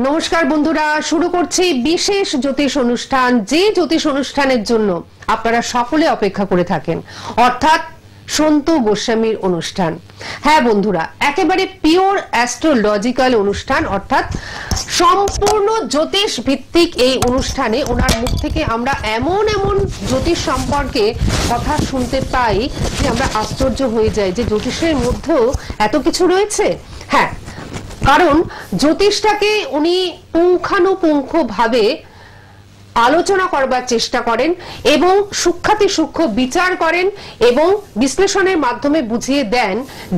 নমস্কার বন্ধুরা, শুরু করছি বিশেষ জ্যোতিষ অনুষ্ঠান, যে জ্যোতিষ অনুষ্ঠানের জন্য আপনারা সকলে অপেক্ষা করে থাকেন, অর্থাৎ সন্তু গোস্বামীর অনুষ্ঠান। হ্যাঁ বন্ধুরা, একেবারে পিওর অ্যাস্ট্রোলজিক্যাল অনুষ্ঠান, অর্থাৎ সম্পূর্ণ জ্যোতিষ ভিত্তিক এই অনুষ্ঠানে ওনার মুখ থেকে আমরা এমন এমন জ্যোতিষ সম্পর্কে কথা শুনতে পাই যে আমরা আশ্চর্য হয়ে যাই যে জ্যোতিষের মধ্যেও এত কিছু রয়েছে। হ্যাঁ, কারণ জ্যোতিষটাকে উনি পুঙ্খানুপুঙ্খভাবে আলোচনা করবার চেষ্টা করেন এবং সূক্ষ্মাতি সূক্ষ্ম বিচার করেন এবং বিশ্লেষণের মাধ্যমে বুঝিয়ে দেন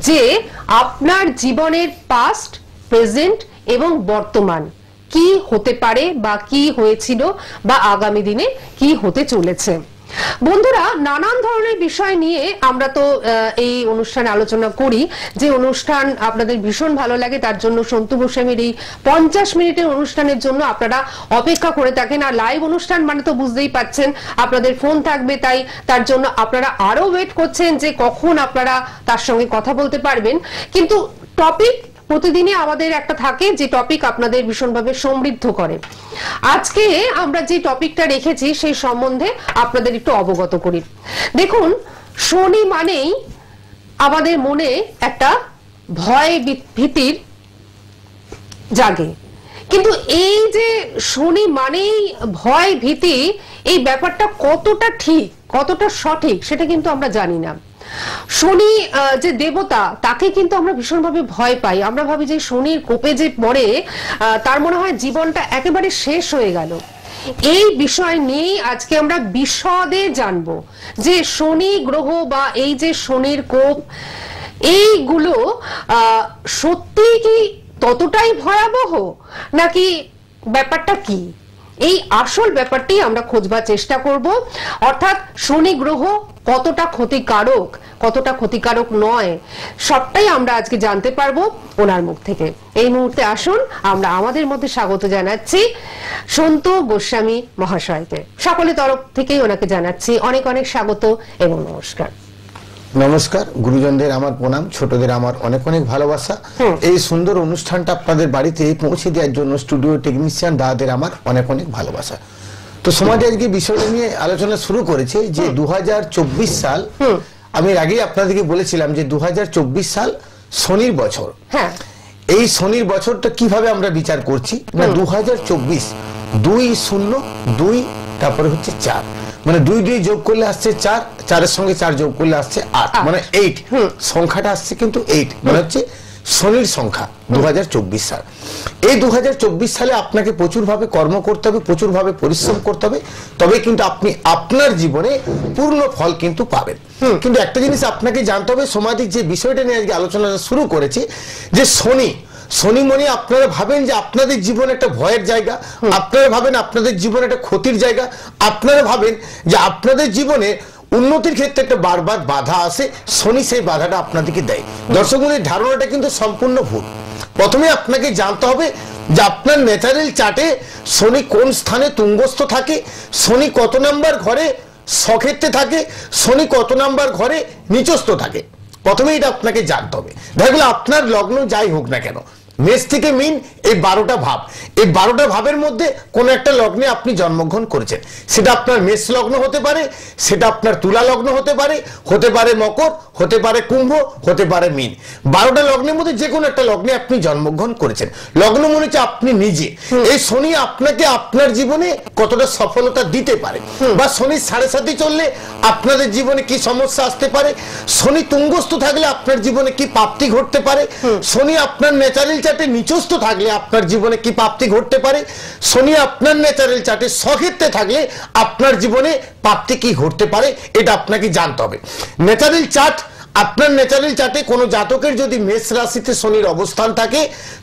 যে আপনার জীবনের পাস্ট, প্রেজেন্ট এবং বর্তমান কি হতে পারে বা কি হয়েছিল বা আগামী দিনে কি হতে চলেছে। বন্ধুরা, নানান ধরনের বিষয় নিয়ে আমরা তো এই অনুষ্ঠানে আলোচনা করি। যে অনুষ্ঠান আপনাদের ভীষণ ভালো লাগে, তার জন্য সন্তু গোস্বামীর এই 50 মিনিটের অনুষ্ঠানের জন্য আপনারা অপেক্ষা করে থাকেন। আর লাইভ অনুষ্ঠান মানে তো বুঝতেই পাচ্ছেন আপনাদের ফোন থাকবে, তাই তার জন্য আপনারা আরো ওয়েট করছেন যে কখন আপনারা তার সঙ্গে কথা বলতে পারবেন। কিন্তু টপিক প্রতিদিনই আমাদের একটা থাকে যে টপিক আপনাদের ভীষণভাবে সমৃদ্ধ করে। আজকে আমরা যে টপিকটা রেখেছি সেই সম্বন্ধে আপনাদের একটু অবগত করি। দেখুন, শনি মানেই আমাদের মনে একটা ভয় ভীতির জাগে, কিন্তু এই যে শনি মানেই ভয় ভীতি, এই ব্যাপারটা কতটা ঠিক কতটা সঠিক সেটা কিন্তু আমরা জানি না। শনি যে দেবতা, তাকে কিন্তু আমরা ভীষণভাবে ভয় পাই। আমরা ভাবি যে শনির কোপে যে পড়ে তার মনে হয় জীবনটা একেবারে শেষ হয়ে গেল। এই বিষয় নিয়েই আজকে আমরা বিশদে জানবো যে শনি গ্রহ বা এই যে শনির কোপ, এইগুলো সত্যি কি ততটাই ভয়াবহ, নাকি ব্যাপারটা কি? এই আসল ব্যাপারটি আমরা খোঁজবার চেষ্টা করব। অর্থাৎ শনি গ্রহ কতটা ক্ষতিকারক, কতটা ক্ষতিকারক নয়, সবটাই আমরা আজকে জানতে পারবো ওনার মুখ থেকে। এই মুহূর্তে আসুন আমরা আমাদের মধ্যে স্বাগত জানাচ্ছি সন্তু গোস্বামী মহাশয়কে। সকলের তরফ থেকেই ওনাকে জানাচ্ছি অনেক অনেক স্বাগত এবং নমস্কার। নমস্কার, গুরুজনদের আমার প্রণাম, ছোটদের আমার অনেক অনেক ভালোবাসা। এই সুন্দর অনুষ্ঠানটা আপনাদের বাড়িতে পৌঁছে দেওয়ার জন্য স্টুডিও টেকনিশিয়ান দাদাদের আমার অনেক অনেক ভালোবাসা। তো সমাজে আজকে বিষয়টা নিয়ে আলোচনা শুরু করেছে যে 2024 সাল, আমি এর আগেই আপনাদেরকে বলেছিলাম যে 2024 সাল শনির বছর। হ্যাঁ, এই শনির বছরটা কিভাবে আমরা বিচার করছি না, 2024 2-0-2 তারপরে হচ্ছে 4, মানে 2 যোগ করলে আসছে 4, 4-এর সঙ্গে 4 যোগ করলে আসছে 8, মানে 8 সংখ্যাটা আসছে কিন্তু 8, মানে হচ্ছে শনির সংখ্যা 2024 সাল। এই 2024 সালে আপনাকে প্রচুর ভাবে কর্ম করতে হবে, প্রচুর ভাবে পরিশ্রম করতে হবে, তবে কিন্তু আপনি আপনার জীবনে পূর্ণ ফল কিন্তু পাবেন। কিন্তু একটা জিনিস আপনাকে জানতে হবে, সমাজের যে বিষয়টা নিয়ে আজকে আলোচনা শুরু করেছে যে শনি মনে আপনারা ভাবেন যে আপনাদের জীবন একটা ভয়ের জায়গা, আপনারা ভাবেন আপনাদের জীবন একটা ক্ষতির জায়গা, আপনারা ভাবেন যে আপনাদের জীবনে উন্নতির ক্ষেত্রে একটা বারবার বাধা আসে, শনি সেই বাধাটা আপনাদেরকে দেয়। দর্শকদের ধারণাটা কিন্তু সম্পূর্ণ ভুল। প্রথমে আপনাকে জানতে হবে যে আপনার ন্যাচারাল চার্টে শনি কোন স্থানে তুঙ্গস্থ থাকে, শনি কত নাম্বার ঘরে স্বক্ষেত্রে থাকে, শনি কত নাম্বার ঘরে নিচস্থ থাকে। প্রথমে এটা আপনাকে জানতে হবে। দেখুন, আপনার লগ্ন যাই হোক না কেন, মেষ থেকে মীন, এই 12টা ভাব, এই 12টা ভাবের মধ্যে কোন একটা লগ্নে আপনি জন্মগ্রহণ করেছেন, সেটা আপনার মেষ লগ্ন হতে পারে, সেটা আপনার তুলা লগ্ন হতে পারে, হতে পারে মকর, হতে পারে কুম্ভ, হতে পারে মীন। 12টা লগ্নের মধ্যে যে কোনো একটা লগ্নে আপনি জন্মগ্রহণ করেছেন। লগ্ন মনে হচ্ছে আপনি নিজে। এই শনি আপনাকে আপনার জীবনে কতটা সফলতা দিতে পারে, বা শনির 7.5 চললে আপনাদের জীবনে কি সমস্যা আসতে পারে, শনি তুঙ্গস্থ থাকলে আপনার জীবনে কি প্রাপ্তি ঘটতে পারে, শনি আপনার ন্যাচারাল চার্টে নিচস্থ থাকলে আপনার জীবনে কি প্রাপ্তি ঘটতে পারে, শনি আপনার ন্যাচারাল চার্টে স্বক্ষেত্রে থাকলে আপনার জীবনে প্রাপ্তি কি ঘটতে পারে, এটা আপনাকে জানতে হবে। ন্যাচারাল চার্ট, আপনার ন্যাচারাল চার্টে কোনো জাতকের যদি মেষ রাশিতে শনির অবস্থান থাকে,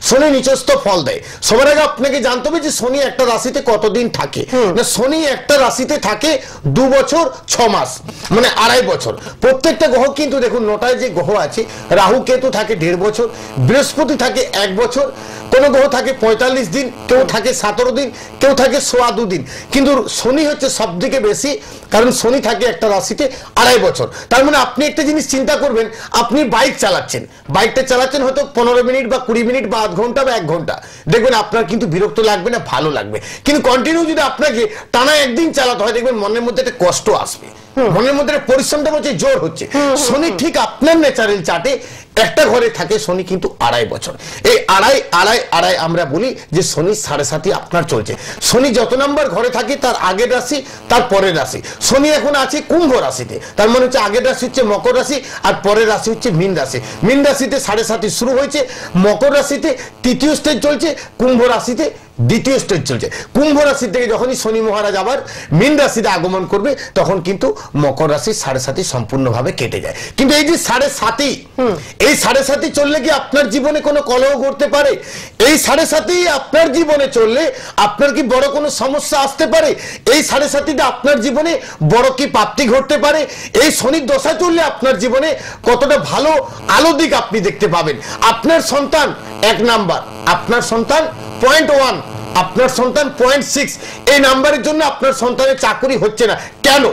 শনি নিচস্থ ফল দেয়। সবার আগে আপনাকে জানতে হবে যে শনি একটা রাশিতে কতদিন থাকে। না, শনি একটা রাশিতে থাকে 2 বছর 6 মাস, মানে 2.5 বছর। প্রত্যেকটা গ্রহ কিন্তু দেখুন, 9টায় যে গ্রহ আছে, রাহু কেতু থাকে 1.5 বছর, বৃহস্পতি থাকে 1 বছর, কোন গ্রহ থাকে 45 দিন, কেউ থাকে 17 দিন, কেউ থাকে 2.25 দিন, কিন্তু শনি হচ্ছে সব থেকে বেশি, কারণ শনি থাকে একটা রাশিতে 2.5 বছর। তার মানে আপনি একটা জিনিস চিন্তা করবেন, আপনি বাইক চালাচ্ছেন, বাইকটা চালাচ্ছেন হয়তো 15 মিনিট বা 20 মিনিট বা আধ ঘন্টা বা 1 ঘন্টা, দেখবেন আপনার কিন্তু বিরক্ত লাগবে না, ভালো লাগবে। কিন্তু কন্টিনিউ যদি আপনাকে টানা একদিন চালাতে হয়, দেখবেন মনের মধ্যে একটা কষ্ট আসবে, মনের মধ্যে পরিশ্রমটা হচ্ছে, জোর হচ্ছে। শনি ঠিক আপনার ন্যাচারাল চার্টে একটা ঘরে থাকে শনি কিন্তু 2.5 বছর। এই আড়াই আমরা বলি যে শনি 7.5 আপনার চলছে। শনি যত নাম্বার ঘরে থাকে তার আগের রাশি, তার পরের রাশি। শনি এখন আছে কুম্ভ রাশিতে, তার মানে হচ্ছে আগের রাশি হচ্ছে মকর রাশি, আর পরের রাশি হচ্ছে মীন রাশি। মীন রাশিতে 7.5 শুরু হয়েছে, মকর রাশিতে 3য় স্টেজ চলছে, কুম্ভ রাশিতে 2য় স্টেজ চলছে। কুম্ভ রাশি থেকে যখনই শনি মহারাজ আবার মীন রাশিতে আগমন করবে, তখন কিন্তু মকর রাশি 7.5 সম্পূর্ণভাবে কেটে যায়। কিন্তু এই যে 7.5, এই 7.5 চললে কি আপনার জীবনে কোনো কলহ ঘটতে পারে? এই 7.5 আপনার জীবনে চললে আপনার কি বড় কোনো সমস্যা আসতে পারে? এই 7.5টা আপনার জীবনে বড় কি প্রাপ্তি ঘটতে পারে? এই শনির দশা চললে আপনার জীবনে কতটা ভালো আলো দিক আপনি দেখতে পাবেন। আপনার সন্তান 1 নাম্বার, আপনার সন্তান 0.1, আপনার সন্তান 0.6, এই নাম্বারের জন্য আপনার সন্তানের চাকরি হচ্ছে না কেন?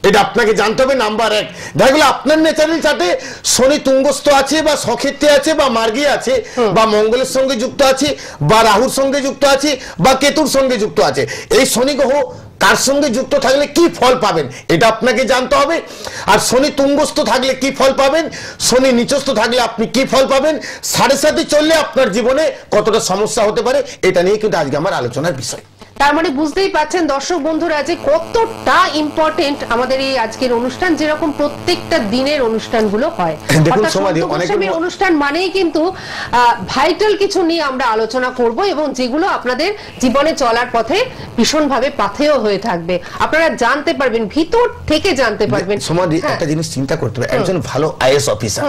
এটা আপনাকে জানতে হবে। নাম্বার 1, দেখা গেল আপনার ন্যাচারাল চার্টে শনি তুঙ্গস্থ আছে বা সক্ষেত্রে আছে বা মার্গে আছে বা মঙ্গলের সঙ্গে যুক্ত আছে বা রাহুর সঙ্গে যুক্ত আছে বা কেতুর সঙ্গে যুক্ত আছে। এই শনি গ্রহ কার সঙ্গে যুক্ত থাকলে কি ফল পাবেন এটা আপনাকে জানতে হবে। আর শনি তুঙ্গস্থ থাকলে কি ফল পাবেন, শনি নিচস্থ থাকলে আপনি কি ফল পাবেন, 7.5 চললে আপনার জীবনে কতটা সমস্যা হতে পারে, এটা নিয়ে কিন্তু আজকে আমার আলোচনার বিষয়। তার মানে বুঝতেই পাচ্ছেন দর্শক বন্ধুরা যে কতটা ইম্পর্টেন্ট আমাদের এই আজকের অনুষ্ঠান, যেরকম প্রত্যেকটা দিনের অনুষ্ঠানগুলো হয়। অর্থাৎ সন্তোষের অনুষ্ঠান মানেই কিন্তু ভাইটাল কিছু নিয়ে আমরা আলোচনা করব, এবং যেগুলো আপনাদের জীবনে চলার পথে ভীষণভাবে পাথেয় হয়ে থাকবে। আপনারা জানতে পারবেন, ভিতর থেকে জানতে পারবেন। সমাধি একটা জিনিস চিন্তা করতে হবে, একজন ভালো আইএস অফিসার,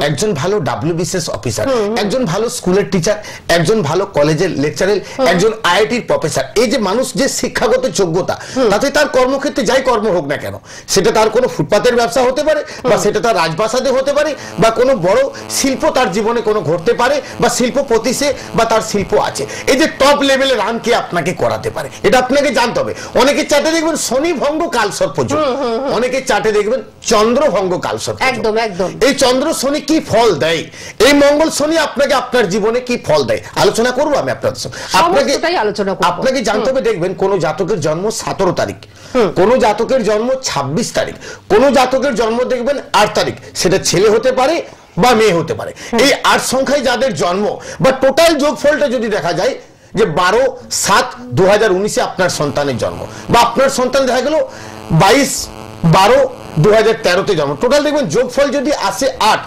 একজন ভালো WBCS অফিসার, একজন ভালো স্কুলের টিচার, একজন ভালো কলেজের লেকচারার, একজন আইআইটির প্রফেসর, এই যে মানুষ যে শিক্ষাগত যোগ্যতা, তাতে তার কর্মক্ষেত্রে যাই কর্ম হোক না কেন, সেটা তার কোনো ফুটপাতের ব্যবসা হতে পারে, বা সেটা তার রাজপ্রাসাদে হতে পারে, বা কোনো বড় শিল্প তার জীবনে কোনো ঘটতে পারে, বা শিল্পপতি সে বা তার শিল্প আছে। এই যে টপ লেভেলের রান কে আপনাকে করাতে পারে, এটা আপনাকে জানতে হবে। অনেকে চাটে দেখবেন শনি ভঙ্গ কালসর্প যোগ, অনেকে চাটে দেখবেন চন্দ্র ভঙ্গ কালসর্প। একদম একদম। এই চন্দ্র শনি কি ফল দেয়, এই মঙ্গল শনি আপনাকে আপনার জীবনে কি ফল দেয়, আলোচনা করবো আমি আপনাদের সঙ্গে। আপনাকে জানতে হবে, দেখবেন কোন জাতকের জন্ম 17 তারিখ, কোন জাতকের জন্ম 26 তারিখ, কোন জাতকের জন্ম দেখবেন 8 তারিখ, সেটা ছেলে হতে পারে বা মেয়ে হতে পারে। এই 8 সংখ্যায় যাদের জন্ম বা টোটাল যোগফলটা যদি দেখা যায় যে 12/7/2019 আপনার সন্তানের জন্ম, বা আপনার সন্তান দেখা গেল 22/12/2013 জন্ম, টোটাল দেখবেন যোগফল যদি আসে 8,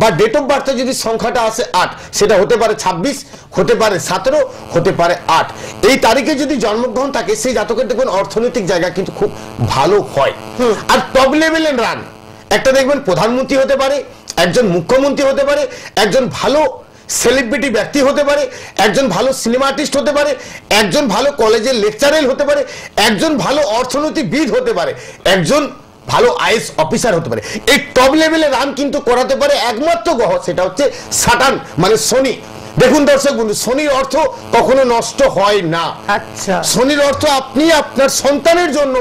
বা ডেট অফ বার্থে যদি সংখ্যাটা আসে 8, সেটা হতে পারে 26, হতে পারে 17, হতে পারে 8। এই তারিখে যদি জন্মগ্রহণ থাকে, সেই জাতকের দেখবেন অর্থনৈতিক জায়গা কিন্তু খুব ভালো হয়। আর টপ লেভেলের রান একটা দেখবেন প্রধানমন্ত্রী হতে পারে, একজন মুখ্যমন্ত্রী হতে পারে, একজন ভালো সেলিব্রিটি ব্যক্তি হতে পারে, একজন ভালো সিনেমা আর্টিস্ট হতে পারে, একজন ভালো কলেজের লেকচারার হতে পারে, একজন ভালো অর্থনীতিবিদ হতে পারে, একজন ভালো আইএস অফিসার হতে পারে। এই টপ লেভেলের রান কিন্তু করাতে পারে একমাত্র গ্রহ, সেটা হচ্ছে সাটার্ন মানে শনি। দেখুন দর্শক বন্ধু, শনির অর্থ কখনো নষ্ট হয় না। আচ্ছা, শনির অর্থ আপনি আপনার সন্তানের জন্য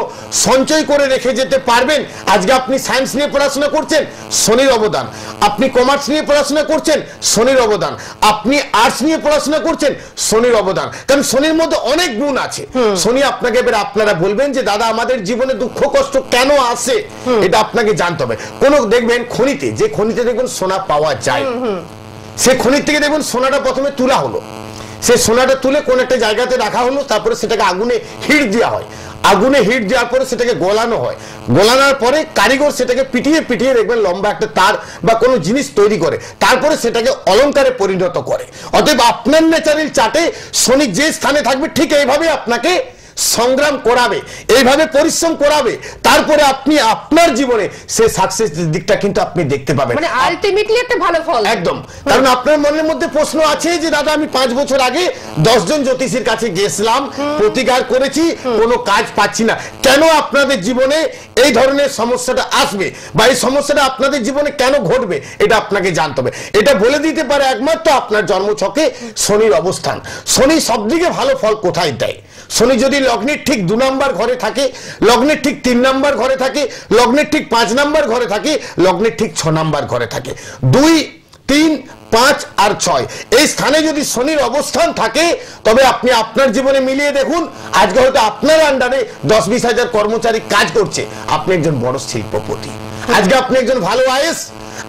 সঞ্চয় করে রেখে যেতে পারবেন। আজকে আপনি সায়েন্স নিয়ে পড়াশোনা করছেন, শনির অবদান। আপনি কমার্স নিয়ে পড়াশোনা করছেন, শনির অবদান। আপনি আর্টস নিয়ে পড়াশোনা করছেন, শনির অবদান। কারণ শনির মধ্যে অনেক গুণ আছে। শনি আপনাকে এবার আপনারা বলবেন যে দাদা আমাদের জীবনে দুঃখ কষ্ট কেন আসে, এটা আপনাকে জানতে হবে। কোন দেখবেন খনিতে, যে খনিতে দেখবেন সোনা পাওয়া যায়, সে খনি থেকে দেখবেন সোনাটা প্রথমে তোলা হলো, সে সোনাটা তুলে কোন একটা জায়গাতে রাখা হলো, তারপরে সেটাকে আগুনে হিট দেওয়া হয়, আগুনে হিট দেওয়ার পরে সেটাকে গলানো হয়, গলানোর পরে কারিগর সেটাকে পিটিয়ে পিটিয়ে দেখবেন লম্বা একটা তার বা কোনো জিনিস তৈরি করে, তারপরে সেটাকে অলংকারে পরিণত করে। অতএব আপনার ন্যাচারাল চার্টে শনি যে স্থানে থাকবে ঠিক এইভাবে আপনাকে সংগ্রাম করাবে, এইভাবে পরিশ্রম করাবে, তারপরে আপনি আপনার জীবনে সেই সাকসেস দিকটা কিন্তু আপনি দেখতে পাবেন, মানে আলটিমেটলি একটা ভালো ফল। একদম। কারণ আপনার মনের মধ্যে প্রশ্ন আছে যে দাদা আমি 5 বছর আগে 10 জন জ্যোতিষীর কাছে গেছিলাম, প্রতিকার করেছি, কোনো কাজ পাচ্ছি না। কেন আপনাদের জীবনে এই ধরনের সমস্যাটা আসবে বা এই সমস্যাটা আপনাদের জীবনে কেন ঘটবে, এটা আপনাকে জানতে হবে। এটা বলে দিতে পারে একমাত্র আপনার জন্মছকে শনির অবস্থান। শনি সবদিকে ভালো ফল কোথায় দেয়? শনি যদি লগ্নের ঠিক 2 নম্বর ঘরে থাকে, লগ্নের ঠিক 3 নম্বর ঘরে থাকে, লগ্নের ঠিক 5 নম্বর ঘরে থাকে, লগ্নের ঠিক 6 নম্বর ঘরে থাকে, 2, 3, 5 আর 6 এই স্থানে যদি শনির অবস্থান থাকে, তবে আপনি আপনার জীবনে মিলিয়ে দেখুন, আজকে হয়তো আপনার আন্ডারে 10-20 হাজার কর্মচারী কাজ করছে, আপনি একজন বড় শিল্পপতি, আজকে আপনি একজন ভালো আইএস,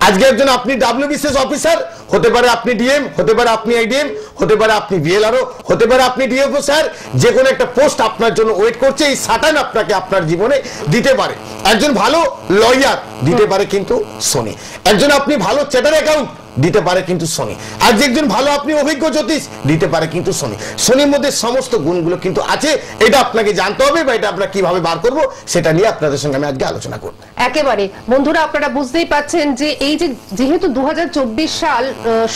আজকে একজন আপনি WBCS অফিসার, হতে পারে আপনি ডিএম, হতে পারে আপনি আইডিএম, হতে পারে আপনি বিএলআরও, হতে পারে আপনি ডিএফও স্যার, যে কোনো একটা পোস্ট আপনার জন্য ওয়েট করছে। এই সাটান আপনাকে আপনার জীবনে দিতে পারে। একজন ভালো লয়ার দিতে পারে কিন্তু শনি, একজন আপনি ভালো চার্টার অ্যাকাউন্ট দিতে পারে কিন্তু শনি, আর যে একজন ভালো আপনি অভিজ্ঞ জ্যোতিষ দিতে পারে কিন্তু শনি। শনির মধ্যে সমস্ত গুণগুলো কিন্তু আছে, এটা আপনাকে জানতে হবে বা এটা আমরা কিভাবে বার করব সেটা নিয়ে আপনাদের সঙ্গে আমি আজকে আলোচনা করব। একেবারে বন্ধুরা, আপনারা বুঝতেই পাচ্ছেন যে এই যে যেহেতু 2024 সাল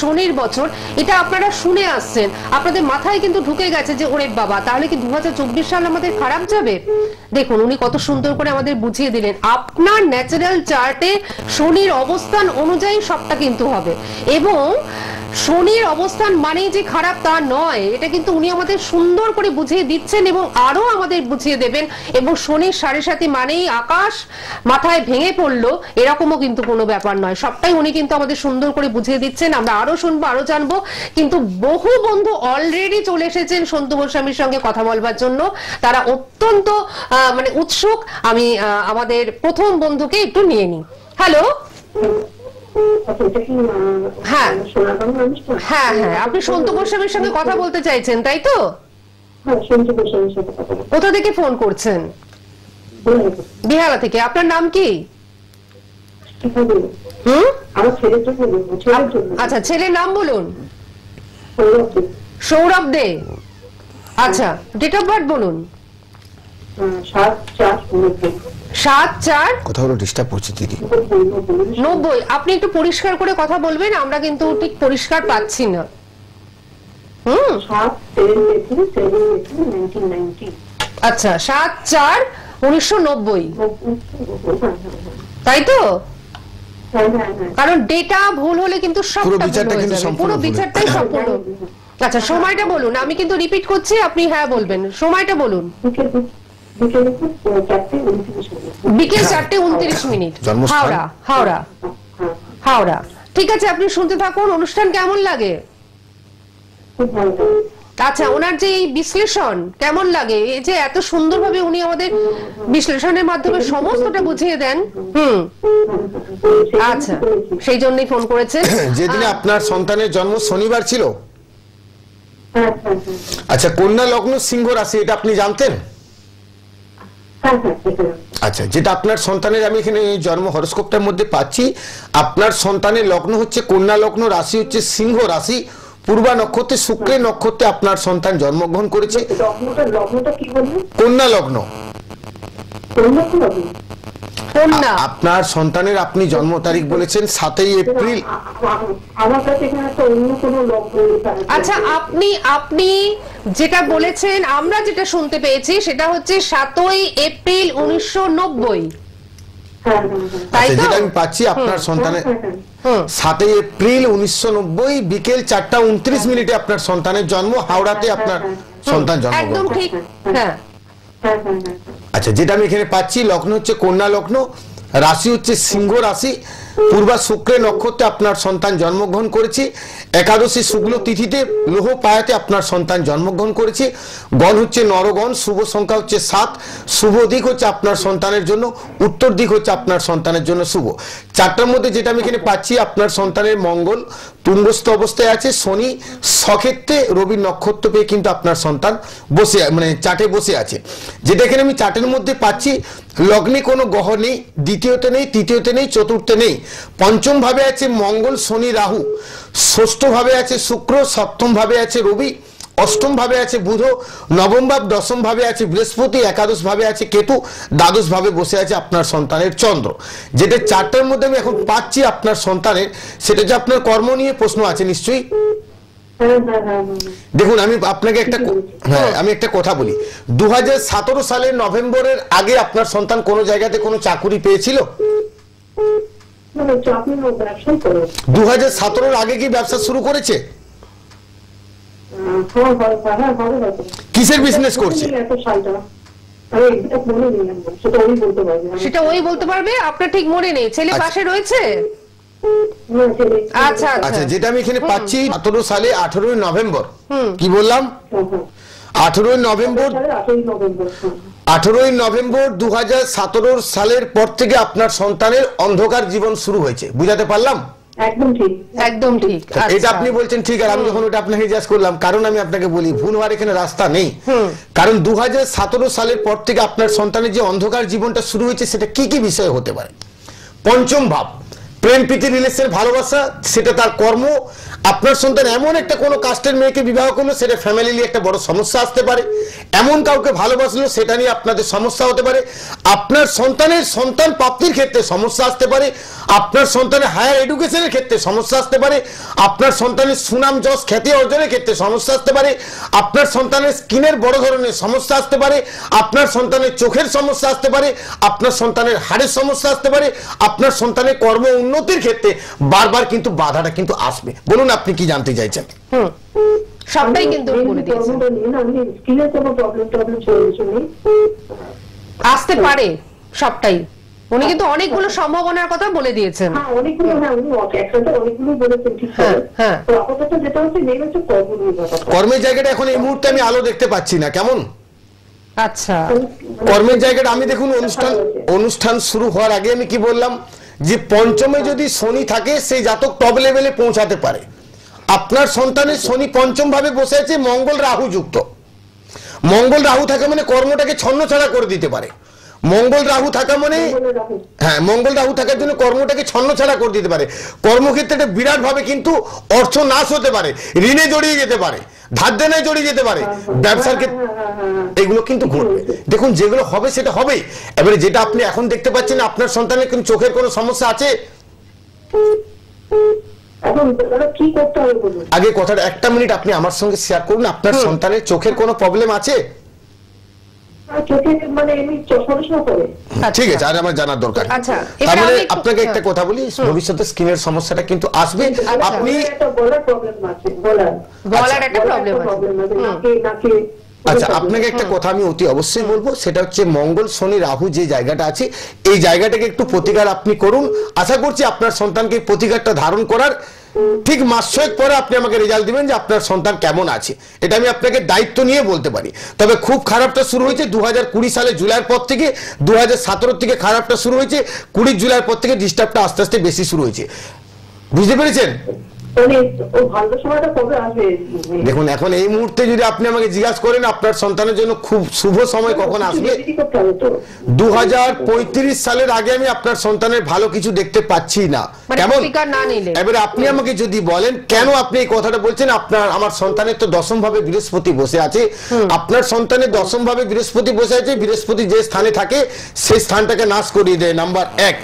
শনির বছর, এটা আপনারা শুনে আসছেন, আপনাদের মাথায় কিন্তু ঢুকে গেছে যে ওরে বাবা, তাহলে কি 2024 সাল আমাদের খারাপ যাবে? দেখুন উনি কত সুন্দর করে আমাদের বুঝিয়ে দিলেন, আপনার ন্যাচারাল চার্টে শনির অবস্থান অনুযায়ী সবটা কিন্তু হবে। এবং শনির অবস্থান মানেই যে খারাপ তা নয়, এটা কিন্তু উনি আমাদের সুন্দর করে বুঝিয়ে দিচ্ছেন এবং আরো আমাদের বুঝিয়ে দেবেন। এবং শনির 7.5 মানেই আকাশ মাথায় ভেঙে পড়লো, এরকমও কিন্তু কোনো ব্যাপার নয়, সবটাই উনি কিন্তু আমাদের সুন্দর করে বুঝিয়ে দিচ্ছেন। আমরা আরো শুনবো, আরো জানবো, কিন্তু বহু বন্ধু অলরেডি চলে এসেছেন সন্তু গোস্বামীর সঙ্গে কথা বলবার জন্য, তারা অত্যন্ত মানে উৎসুক। আমি আমাদের প্রথম বন্ধুকে একটু নিয়ে নিই। হ্যালো। হ্যাঁ হ্যাঁ হ্যাঁ, আপনি সন্তু গোস্বামীর সঙ্গে কথা বলতে চাইছেন তাই তো? কোথা থেকে ফোন করছেন? বিহালা থেকে। আপনার নাম কি? আচ্ছা, ছেলের নাম বলুন। সৌরভ দে। আচ্ছা, ডেট অফ বার্থ বলুন। 7/4 কোথাও ডিস্টার্ব হচ্ছে দিদি। 90। আপনি একটু পরিষ্কার করে কথা বলবেন, আমরা কিন্তু ঠিক পরিষ্কার পাচ্ছি না। 7/4/1990। আচ্ছা, 7/4/1990 তাই তো? কারণ ডেটা ভুল হলে কিন্তু সবটা ভুল হয়ে যাবে, পুরো বিচারটাই সম্পূর্ণ। আচ্ছা, সময়টা বলুন, আমি কিন্তু রিপিট করছি, আপনি হ্যাঁ বলবেন। সময়টা বলুন। বিকেল 4:29। হাওড়া। হাওড়া হাওড়া ঠিক আছে, আপনি শুনতে থাকুন। অনুষ্ঠান কেমন লাগে? আচ্ছা, ওনার যে এই বিশ্লেষণ কেমন লাগে, এই যে এত সুন্দরভাবে উনি আমাদের বিশ্লেষণের মাধ্যমে সমস্তটা বুঝিয়ে দেন। আচ্ছা, সেই জন্যই ফোন করেছেন। যেদিনে আপনার সন্তানের জন্ম শনিবার ছিল। আচ্ছা, কন্যা লগ্ন সিংহ রাশি, এটা আপনি জানতেন? আচ্ছা, যেটা আপনার সন্তানের আমি এখানে জন্ম হরস্কোপটার মধ্যে পাচ্ছি, আপনার সন্তানের লগ্ন হচ্ছে কন্যা লগ্ন, রাশি হচ্ছে সিংহ রাশি, পূর্বা নক্ষত্রে শুক্রের নক্ষত্রে আপনার সন্তান জন্মগ্রহণ করেছে। কন্যা লগ্ন। আপনার সন্তানের আপনি জন্ম তারিখ বলেছেন 7 এপ্রিল। আচ্ছা, আপনি যেটা বলেছেন, আমরা যেটা শুনতে পেয়েছি সেটা হচ্ছে 7 এপ্রিল 1990। যেটা আমি পাচ্ছি আপনার সন্তানের 7 এপ্রিল 1990 বিকেল 4:29 আপনার সন্তানের জন্ম, হাওড়াতে আপনার সন্তান জন্মগ্রহণ। একদম ঠিক। হ্যাঁ। আচ্ছা, যেটা আমি এখানে পাচ্ছি, লগ্ন হচ্ছে কন্যা লগ্ন, রাশি হচ্ছে সিংহ রাশি, পূর্বা শুক্রের নক্ষত্রে আপনার সন্তান জন্মগ্রহণ করেছে, একাদশী শুক্ল তিথিতে লৌহ পায়াতে আপনার সন্তান জন্মগ্রহণ করেছে, গণ হচ্ছে নরগণ, শুভ সংখ্যা হচ্ছে 7, শুভ দিক হচ্ছে আপনার সন্তানের জন্য উত্তর দিক হচ্ছে আপনার সন্তানের জন্য শুভ। 4টার মধ্যে যেটা আমি এখানে পাচ্ছি, আপনার সন্তানের মঙ্গল তুঙ্গস্থ অবস্থায় আছে, শনি সক্ষেত্রে, রবি নক্ষত্র পেয়ে কিন্তু আপনার সন্তান বসে মানে চার্টে বসে আছে। যেটা এখানে আমি চার্টের মধ্যে পাচ্ছি, লগ্নে কোনো গ্রহ নেই, দ্বিতীয়তে নেই, তৃতীয়তে নেই, চতুর্থে নেই, পঞ্চম ভাবে আছে মঙ্গল, শনি, রাহু, ষষ্ঠ ভাবে আছে শুক্র, সপ্তম ভাবে আছে রবি, অষ্টম ভাবে আছে বুধ, নবম ভাব, দশম ভাবে আছে বৃহস্পতি, একাদশ ভাবে আছে কেতু, দ্বাদশ ভাবে বসে আছে আপনার সন্তানের চন্দ্র। যেটা চারটার মধ্যে আমি এখন পাচ্ছি আপনার সন্তানের, সেটা যে আপনার কর্ম নিয়ে প্রশ্ন আছে নিশ্চয়ই। দেখুন আমি আপনাকে আমি একটা কথা বলি, 2017 সালের নভেম্বরের আগে আপনার সন্তান কোন জায়গাতে কোনো চাকুরি পেয়েছিল? 2017 আগে কি ব্যবসা শুরু করেছে? কিসের বিজনেস করছে? সেটা ওই বলতে পারবে, আপনার ঠিক মনে নেই। ছেলে পাশে রয়েছে? আচ্ছা আচ্ছা, যেটা আমি এখানে পাচ্ছি 17 সালে 18 নভেম্বর, কি বললাম? 18 নভেম্বর 2017 সালের পর থেকে আপনার সন্তানের অন্ধকার জীবন শুরু হয়েছে। বুঝাতে পারলাম? একদম ঠিক। এটা আপনি বলছেন ঠিক, আর আমি যখন ওটা আপনাকে জিজ্ঞাসা করলাম, কারণ আমি আপনাকে বলি ভুল হওয়ার এখানে রাস্তা নেই। কারণ 2017 সালের পর থেকে আপনার সন্তানের যে অন্ধকার জীবনটা শুরু হয়েছে, সেটা কি কি বিষয় হতে পারে? পঞ্চম ভাব, প্রেম প্রীতি রিলেশন, ভালোবাসা, সেটা তার কর্ম। আপনার সন্তান এমন একটা কোনো কাস্টের মেয়েকে বিবাহ করলো, সেটা ফ্যামিলি একটা বড় সমস্যা আসতে পারে। এমন কাউকে ভালোবাসলো, সেটা নিয়ে আপনাদের সমস্যা হতে পারে। আপনার সন্তানের সন্তান প্রাপ্তির ক্ষেত্রে সমস্যা আসতে পারে। আপনার সন্তানের হায়ার এডুকেশনের ক্ষেত্রে সমস্যা আসতে পারে। আপনার সন্তানের সুনাম যশ খ্যাতি অর্জনের ক্ষেত্রে সমস্যা আসতে পারে। আপনার সন্তানের স্কিনের বড় ধরনের সমস্যা আসতে পারে। আপনার সন্তানের চোখের সমস্যা আসতে পারে। আপনার সন্তানের হাড়ের সমস্যা আসতে পারে। আপনার সন্তানের কর্ম উন্নতির ক্ষেত্রে বারবার কিন্তু বাধাটা কিন্তু আসবে। বলুন আপনি কি জানতে চাইছেন? সবটাই কিন্তু আসতে পারে, সবটাই। উনি কিন্তু অনেকগুলো সম্ভাবনার কথা বলে দিয়েছেন। কর্মের জায়গাটা এখন এই মুহূর্তে আমি আলো দেখতে পাচ্ছি না, কেমন? আচ্ছা, কর্মের জায়গাটা আমি দেখুন অনুষ্ঠান শুরু হওয়ার আগে আমি কি বললাম, যে পঞ্চমে যদি শনি থাকে, সেই জাতক টপ লেভেলে পৌঁছাতে পারে। আপনার সন্তানের শনি পঞ্চম ভাবে বসে আছে, মঙ্গল রাহু যুক্ত। মঙ্গল রাহু থাকা মানে কর্মটাকে ছন্নছাড়া করে দিতে পারে। মঙ্গল রাহু থাকা মানে মঙ্গল রাহু থাকার জন্য কর্মটাকে ছন্নছাড়া করে দিতে পারে। কর্মক্ষেত্রে বিরাট ভাবে কিন্তু অর্থ নাশ হতে পারে, ঋণে জড়িয়ে যেতে পারে, ধার দেনায় জড়িয়ে যেতে পারে, ব্যবসার ক্ষেত্রে এগুলো কিন্তু ঘটবে। দেখুন যেগুলো হবে সেটা হবেই। এবারে যেটা আপনি এখন দেখতে পাচ্ছেন, আপনার সন্তানের কিন্তু চোখের কোনো সমস্যা আছে? আগে কথাটা একটা মিনিট আপনি আমার সঙ্গে শেয়ার করুন। আপনার সন্তানের চোখের কোনো প্রবলেম আছে? ঠিক আছে, আর আমার জানার দরকার। তাহলে আপনাকে একটা কথা বলি, ভবিষ্যতে স্কিনের সমস্যাটা কিন্তু আসবে। আপনি আচ্ছা, আপনাকে একটা কথা আমি অতি অবশ্যই বলবো, সেটা হচ্ছে মঙ্গল শনি রাহু যে জায়গাটা আছে, এই জায়গাটাকে একটু প্রতিকার আপনি করুন। আশা করছি আপনার সন্তানকে প্রতিকারটা ধারণ করার ঠিক মাস ছয়েক পরে আপনি আমাকে রেজাল্ট দিবেন যে আপনার সন্তান কেমন আছে। এটা আমি আপনাকে দায়িত্ব নিয়ে বলতে পারি। তবে খুব খারাপটা শুরু হয়েছে 2020 সালে জুলাইয়ের পর থেকে, 2017 থেকে খারাপটা শুরু হয়েছে, 20 জুলাইয়ের পর থেকে ডিস্টার্বটা আস্তে আস্তে বেশি শুরু হয়েছে। বুঝতে পেরেছেন? দেখুন এখন এই মুহূর্তে যদি আপনি আমাকে জিজ্ঞাসা করেন আপনার সন্তানের জন্য খুব শুভ সময় কখন আসবে, 2035 সালের আগে আমি আপনার সন্তানের ভালো কিছু দেখতে পাচ্ছি না। কেমন? এবারে আপনি আমাকে যদি বলেন কেন আপনি এই কথাটা বলছেন, আমার সন্তানের তো দশম ভাবে বৃহস্পতি বসে আছে। আপনার সন্তানের দশম ভাবে বৃহস্পতি বসে আছে, বৃহস্পতি যে স্থানে থাকে সেই স্থানটাকে নাশ করিয়ে দেয়, নাম্বার এক।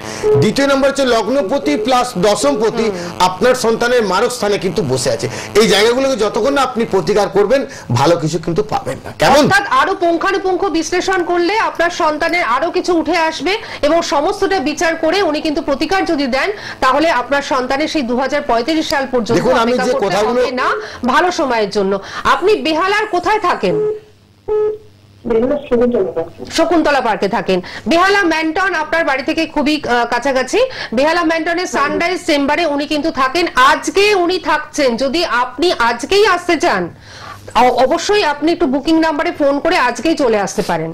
দ্বিতীয় নাম্বার হচ্ছে লগ্নপতি প্লাস দশমপতি আপনার সন্তানের মারক স্থানে কিন্তু বসে আছে। এই জায়গাগুলোকে যতক্ষণ না আপনি প্রতিকার করবেন, ভালো কিছু কিন্তু পাবেন না। কেমন? অর্থাৎ আরো পুঙ্খানুপুঙ্খ বিশ্লেষণ করলে আপনার সন্তানের আরো কিছু উঠে আসবে, এবং সমস্তটা বিচার করে উনি কিন্তু প্রতিকার যদি দেন, তাহলে আপনার সন্তানের সেই 2035 সাল পর্যন্ত আমি যে কথাগুলো না, ভালো সময়ের জন্য। আপনি বেহালার কোথায় থাকেন? শকুন্তলা পার্কে থাকেন। বেহালা ম্যান্টন আপনার বাড়ি থেকে খুবই কাছাকাছি। বেহালা ম্যান্টনের সানরাইজ চেম্বারে উনি কিন্তু থাকেন। আজকে উনি থাকছেন। যদি আপনি আজকেই আসতে চান, অবশ্যই আপনি একটু বুকিং নাম্বারে ফোন করে আজকেই চলে আসতে পারেন।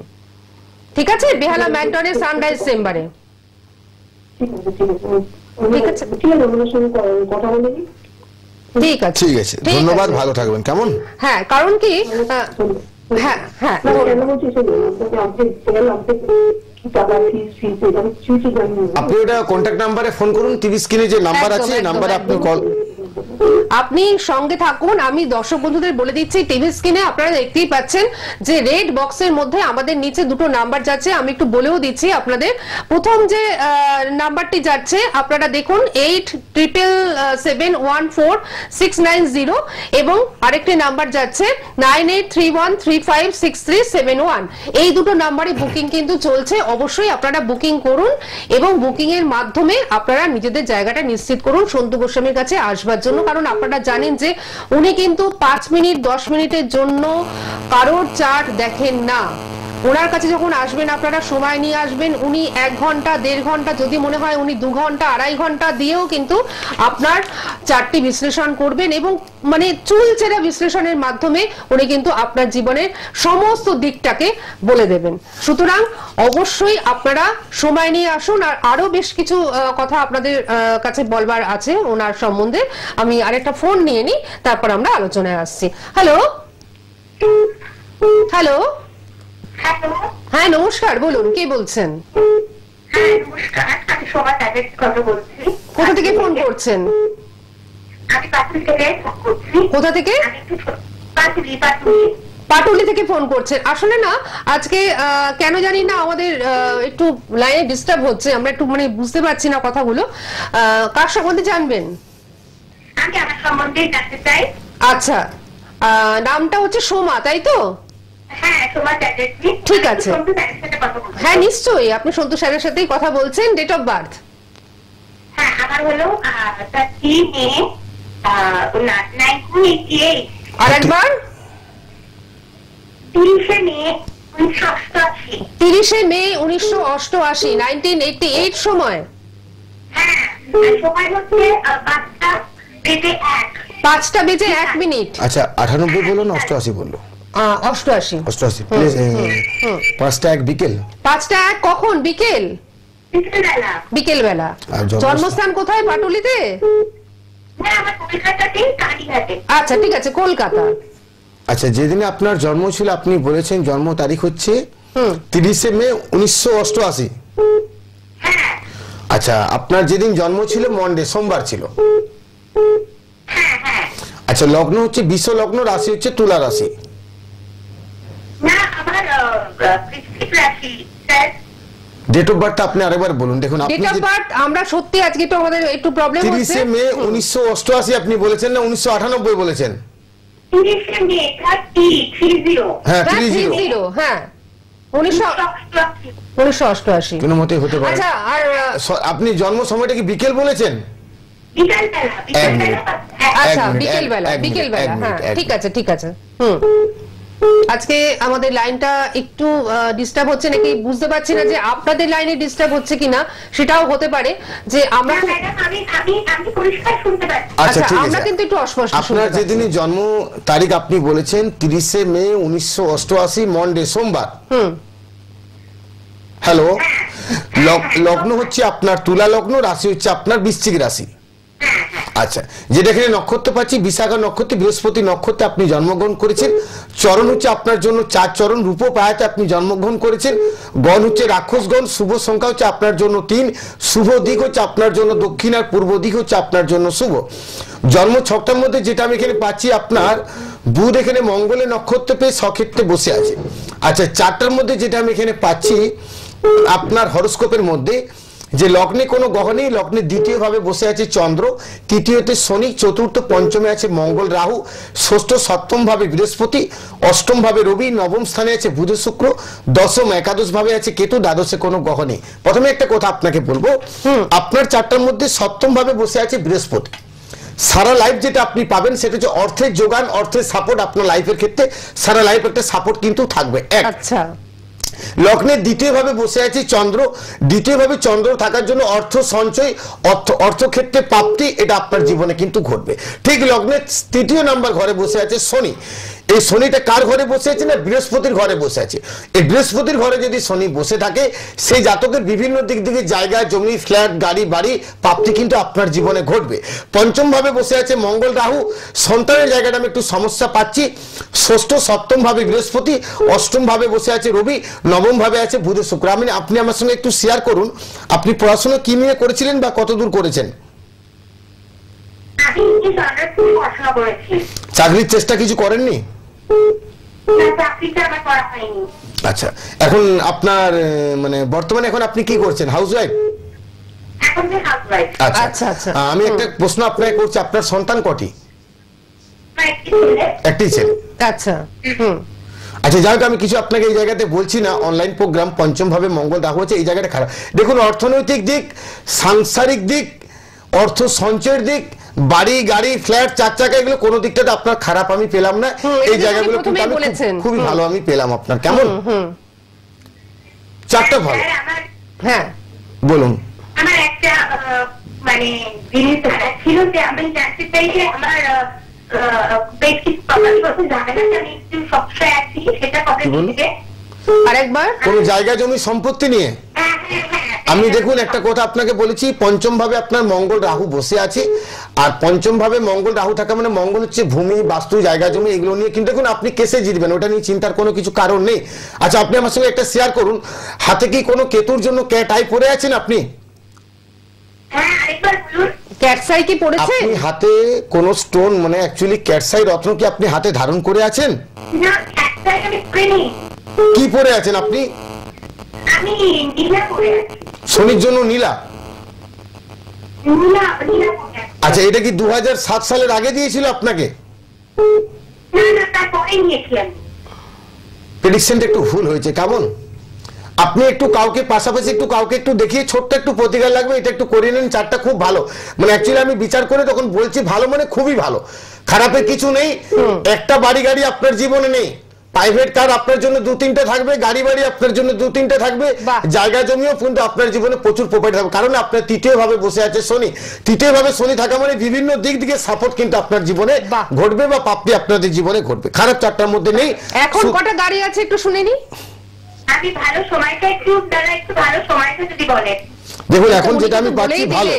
ঠিক আছে? বেহালা ম্যান্টনের সানরাইজ চেম্বারে। ঠিক আছে, ঠিক আছে, ঠিক আছে, ধন্যবাদ, ভালো থাকবেন। কেমন? হ্যাঁ, কারণ কি হ্যাঁ হ্যাঁ আপনি ওটা কন্ট্যাক্ট নাম্বারে ফোন করুন, টিভি স্ক্রিনে যে নাম্বার আছে নাম্বারে আপনি কল। আপনি সঙ্গে থাকুন। আমি দর্শক বন্ধুদের বলে দিচ্ছি, টিভি স্ক্রিনে আপনারা দেখতেই পাচ্ছেন যে রেড বক্সের মধ্যে আমাদের নিচে দুটো নাম্বার যাচ্ছে। আমি একটু বলেও দিচ্ছি আপনাদের। প্রথম যে নাম্বারটি যাচ্ছে আপনারা দেখুন 88771469 এবং আরেকটি নাম্বার যাচ্ছে 9831356371। এই দুটো নাম্বারে বুকিং কিন্তু চলছে। অবশ্যই আপনারা বুকিং করুন এবং বুকিং এর মাধ্যমে আপনারা নিজেদের জায়গাটা নিশ্চিত করুন সন্তু গোস্বামীর কাছে আসবার জন্য। কারণ আপনারা জানেন যে উনি কিন্তু 5 মিনিট 10 মিনিটের জন্য কারোর চার্ট দেখেন না। ওনার কাছে যখন আসবেন আপনারা সময় নিয়ে আসবেন। উনি 1 ঘন্টা 1.5 ঘন্টা, যদি মনে হয় উনি 2 ঘন্টা 2.5 ঘন্টা দিয়েও কিন্তু আপনার চার্টটি বিশ্লেষণ করবেন এবং মানে চুলচেরা বিশ্লেষণের মাধ্যমে উনি কিন্তু আপনার জীবনের সমস্ত দিকটাকে বলে দেবেন। সুতরাং অবশ্যই আপনারা সময় নিয়ে আসুন। আর আরো বেশ কিছু কথা আপনাদের কাছে বলবার আছে ওনার সম্বন্ধে। আমি আরেকটা ফোন নিয়ে নিই, তারপর আমরা আলোচনায় আসছি। হ্যালো হ্যালো, হ্যাঁ নমস্কার, বলুন কে বলছেন? কোথা থেকে ফোন করছেন? কোথা থেকে? পাটুলি থেকে ফোন করছেন। আসলে না আজকে কেন জানি না আমাদের একটু লাইনে ডিস্টার্ব হচ্ছে, আমরা একটু মানে বুঝতে পারছি না কথাগুলো। কার সম্বন্ধে জানবেন? আমি আমার সম্বন্ধে জানতে চাই। আচ্ছা, নামটা হচ্ছে সোমা, তাই তো? ঠিক আছে, হ্যাঁ নিশ্চয়ই আপনি সন্তু স্যারের সাথেই কথা বলছেন। Date of birth? হ্যাঁ, আমার হলো 30 মে 1988। আরেকবার? 30 মে 1988। 30 মে 1988, 1988 সময়? হ্যাঁ, সময় হচ্ছে 5টা বেজে 1। 5টা বেজে 1 মিনিট। আচ্ছা, 98 বললো না 88 বললো? 88। 88 প্লিজ। 5টা 1 বিকেল? 5টা 1 কখন? বিকেল? বিকেল বেলা। জন্মস্থান কোথায়? পাটুলিতে? আচ্ছা ঠিক আছে, কলকাতা। আচ্ছা, যেদিনে আপনার জন্ম ছিল আপনি বলেছেন জন্ম তারিখ হচ্ছে 30 মে 1988। আচ্ছা, আপনার যেদিন জন্ম ছিল মন্ডে, সোমবার ছিল। আচ্ছা, লগ্ন হচ্ছে বিষ লগ্ন, রাশি হচ্ছে তুলা রাশি। ডেট অফ বার্থ আপনি আরেকবার বলুন। দেখুন আপনি ডেট অফ বার্থ আমরা সত্যি আজকে তো আমাদের একটু প্রবলেম হচ্ছে। 30 মে 1988 আপনি বলেছেন না 1998 বলেছেন? 30 মে 30 হ্যাঁ 30, হ্যাঁ 1988 কোনো মতে হতে পারে। আচ্ছা, আর আপনি জন্ম সময়টা কি বিকেল বলেছেন? আচ্ছা বিকেল বেলা, বিকেল বেলা, হ্যাঁ ঠিক আছে ঠিক আছে। আজকে আমাদের লাইনটা একটু ডিস্টার্ব হচ্ছে নাকি বুঝতে পারছি না যে আপনাদের লাইনে ডিস্টার্ব হচ্ছে কিনা, সেটাও হতে পারে যে আমরা আচ্ছা ঠিক আছে, আমরা কিন্তু একটু অস্পষ্ট। আপনার যেদিনই জন্ম তারিখ আপনি বলেছেন 30 মে 1988 মন্ডে, সোমবার। হ্যালো, লগ্ন হচ্ছে আপনার তুলা লগ্ন, রাশি হচ্ছে আপনার বৃশ্চিক রাশি। আচ্ছা, যেটা এখানে নক্ষত্র পাচ্ছি বিশাখা নক্ষত্রে, বৃহস্পতি নক্ষত্রে আপনি জন্মগ্রহণ করেছেন। চরণ হচ্ছে আপনার জন্য 4 চরণ, রূপ পায়াতে আপনি জন্মগ্রহণ করেছেন। গণ হচ্ছে রাক্ষসগণ, শুভ সংখ্যা হচ্ছে আপনার জন্য 3, শুভ দিক হচ্ছে আপনার জন্য দক্ষিণ, আর পূর্ব দিক হচ্ছে আপনার জন্য শুভ। জন্ম ছকটার মধ্যে যেটা আমি এখানে পাচ্ছি, আপনার বুধ এখানে মঙ্গলের নক্ষত্র পেয়ে স্বক্ষেত্রে বসে আছে। আচ্ছা, 4টার মধ্যে যেটা আমি এখানে পাচ্ছি আপনার হরোস্কোপের মধ্যে, যে লগ্নে কোনো গ্রহ নেই, লগ্নে দ্বিতীয় ভাবে বসে আছে চন্দ্র, তৃতীয়তে শনি, চতুর্থ পঞ্চমে আছে মঙ্গল রাহু, ষষ্ঠ সপ্তম ভাবে বৃহস্পতি, অষ্টম ভাবে রবি, নবম স্থানে আছে বুধ শুক্র, দশম একাদশ ভাবে আছে কেতু, দ্বাদশে কোনো গ্রহ নেই। প্রথমে একটা কথা আপনাকে বলবো, আপনার 4টার মধ্যে সপ্তম ভাবে বসে আছে বৃহস্পতি। সারা লাইফ যেটা আপনি পাবেন সেটা হচ্ছে অর্থের যোগান, অর্থের সাপোর্ট। আপনার লাইফের ক্ষেত্রে সারা লাইফ একটা সাপোর্ট কিন্তু থাকবে। আচ্ছা, লগ্নের দ্বিতীয় ভাবে বসে আছে চন্দ্র, দ্বিতীয় ভাবে চন্দ্র থাকার জন্য অর্থ সঞ্চয়, অর্থক্ষেত্রে প্রাপ্তি, এটা আপনার জীবনে কিন্তু ঘটবে। ঠিক লগ্নের 3য় নাম্বার ঘরে বসে আছে শনি। এই শনিটা কার ঘরে বসে আছে না বৃহস্পতির ঘরে বসে আছে। এই বৃহস্পতির ঘরে যদি শনি বসে থাকে, সেই জাতকের বিভিন্ন দিক থেকে জায়গা জমি, ফ্ল্যাট, গাড়ি, বাড়ি প্রাপ্তি কিন্তু আপনার জীবনে ঘটবে। পঞ্চম ভাবে বসে আছে মঙ্গল রাহু, সন্তানের জায়গাটা আমি একটু সমস্যা পাচ্ছি। ষষ্ঠ সপ্তম ভাবে বৃহস্পতি, অষ্টম ভাবে বসে আছে রবি, নবম ভাবে আছে বুধ শুক্র। আপনি আমার সঙ্গে একটু শেয়ার করুন, আপনি পড়াশোনা কি নিয়ে করেছিলেন বা কতদূর করেছেন? আমি ইংলিশ অনার্স নিয়ে পড়াশোনা করেছি। চাকরির চেষ্টা কিছু করেননি? না, চাকরিটা আমার করা হয়নি। আচ্ছা, এখন আপনার মানে বর্তমানে এখন আপনি কি করছেন? হাউসওয়াইফ? এখন যে হাউসওয়াইফ। আচ্ছা, আচ্ছা আচ্ছা। আমি একটা প্রশ্ন আপনাকে করছি, আপনার সন্তান কটি? একটি ছেলে। একটি ছেলে। আচ্ছা, হুম, আচ্ছা, যাই হোক, আমি কিছু আপনাকে এই জায়গাতে বলছি না। অনলাইন প্রোগ্রাম, পঞ্চম ভাবে মঙ্গল রাহু হচ্ছে, এই জায়গাটা খারাপ। দেখুন, অর্থনৈতিক দিক, সাংসারিক দিক, অর্থ সঞ্চয়ের দিক, বাড়ি গাড়ি ফ্ল্যাট 4 চাকা, এগুলো কোনো দিকটাতে আপনার খারাপ আমি পেলাম না। এই জায়গাগুলো কিন্তু আমি খুবই ভালো আমি পেলাম আপনার। কেমন? চারটা ভালো। হ্যাঁ বলুন। আমার একটা মানে জিনিস ছিল যে আমি জানতে চাই যে আমার বেশ কিছু প্রপার্টি কথা ঝামেলাটা আমি একটু সমস্যায় আছি, সেটা কবে থেকে। আরেকবার। কোন জায়গা জমি সম্পত্তি নিয়ে? আমি দেখুন একটা কথা আপনাকে বলেছি, পঞ্চম ভাবে আপনার মঙ্গল রাহু বসে আছে, আর পঞ্চম ভাবে মঙ্গল রাহু থাকা মানে মঙ্গল হচ্ছে ভূমি, বাস্তু, জায়গা জমি, এগুলো নিয়ে কিন্তু দেখুন আপনি কেসে জিতবেন, ওটা নিয়ে চিন্তার কোনো কিছু কারণ নেই। আচ্ছা, আপনি আমার সঙ্গে একটা শেয়ার করুন, হাতে কি কোনো কেতুর জন্য টাই পরে আছেন আপনি? ক্যাটসাই কি পড়েছে? আপনি হাতে কোন স্টোন মানে অ্যাকচুয়ালি ক্যাটসাই রত্ন কি আপনি হাতে ধারণ করে আছেন? না, ক্যাটসাই আমি পরিনি। কি পরে আছেন আপনি? আমি নীলা পরে আছি। শনির জন্য নীলা? নীলা পরে আছি। আচ্ছা, এটা কি 2007 সালের আগে দিয়েছিল আপনাকে? না না, তারপরে নিয়েছি আমি। প্রেডিকশনটা একটু ভুল হয়েছে। কেমন? আপনি একটু কাউকে পাশাপাশি একটু কাউকে একটু দেখিয়ে ছোট্ট একটু প্রতিকার লাগবে, এটা একটু করে নিন। চারটা খুব ভালো, মানে অ্যাকচুয়ালি আমি বিচার করে তখন বলছি ভালো মানে খুবই ভালো, খারাপের কিছু নেই। একটা বাড়ি গাড়ি আপনার জীবনে নেই, প্রাইভেট কার আপনার জন্য 2-3টা থাকবে, গাড়ি বাড়ি আপনার জন্য 2-3টা থাকবে, জায়গা জমিও কিন্তু আপনার জীবনে প্রচুর প্রপার্টি থাকবে, কারণ আপনার তৃতীয় ভাবে বসে আছে শনি। তৃতীয় ভাবে শনি থাকা মানে বিভিন্ন দিক থেকে সাপোর্ট কিন্তু আপনার জীবনে ঘটবে বা প্রাপ্তি আপনাদের জীবনে ঘটবে। খারাপ চারটার মধ্যে নেই। এখন কটা গাড়ি আছে একটু শুনে নি। আমি ভালো সময়টা একটু দাদা, একটু ভালো সময়টা যদি বলেন। দেখুন, এখন যেটা আমি পাচ্ছি ভালো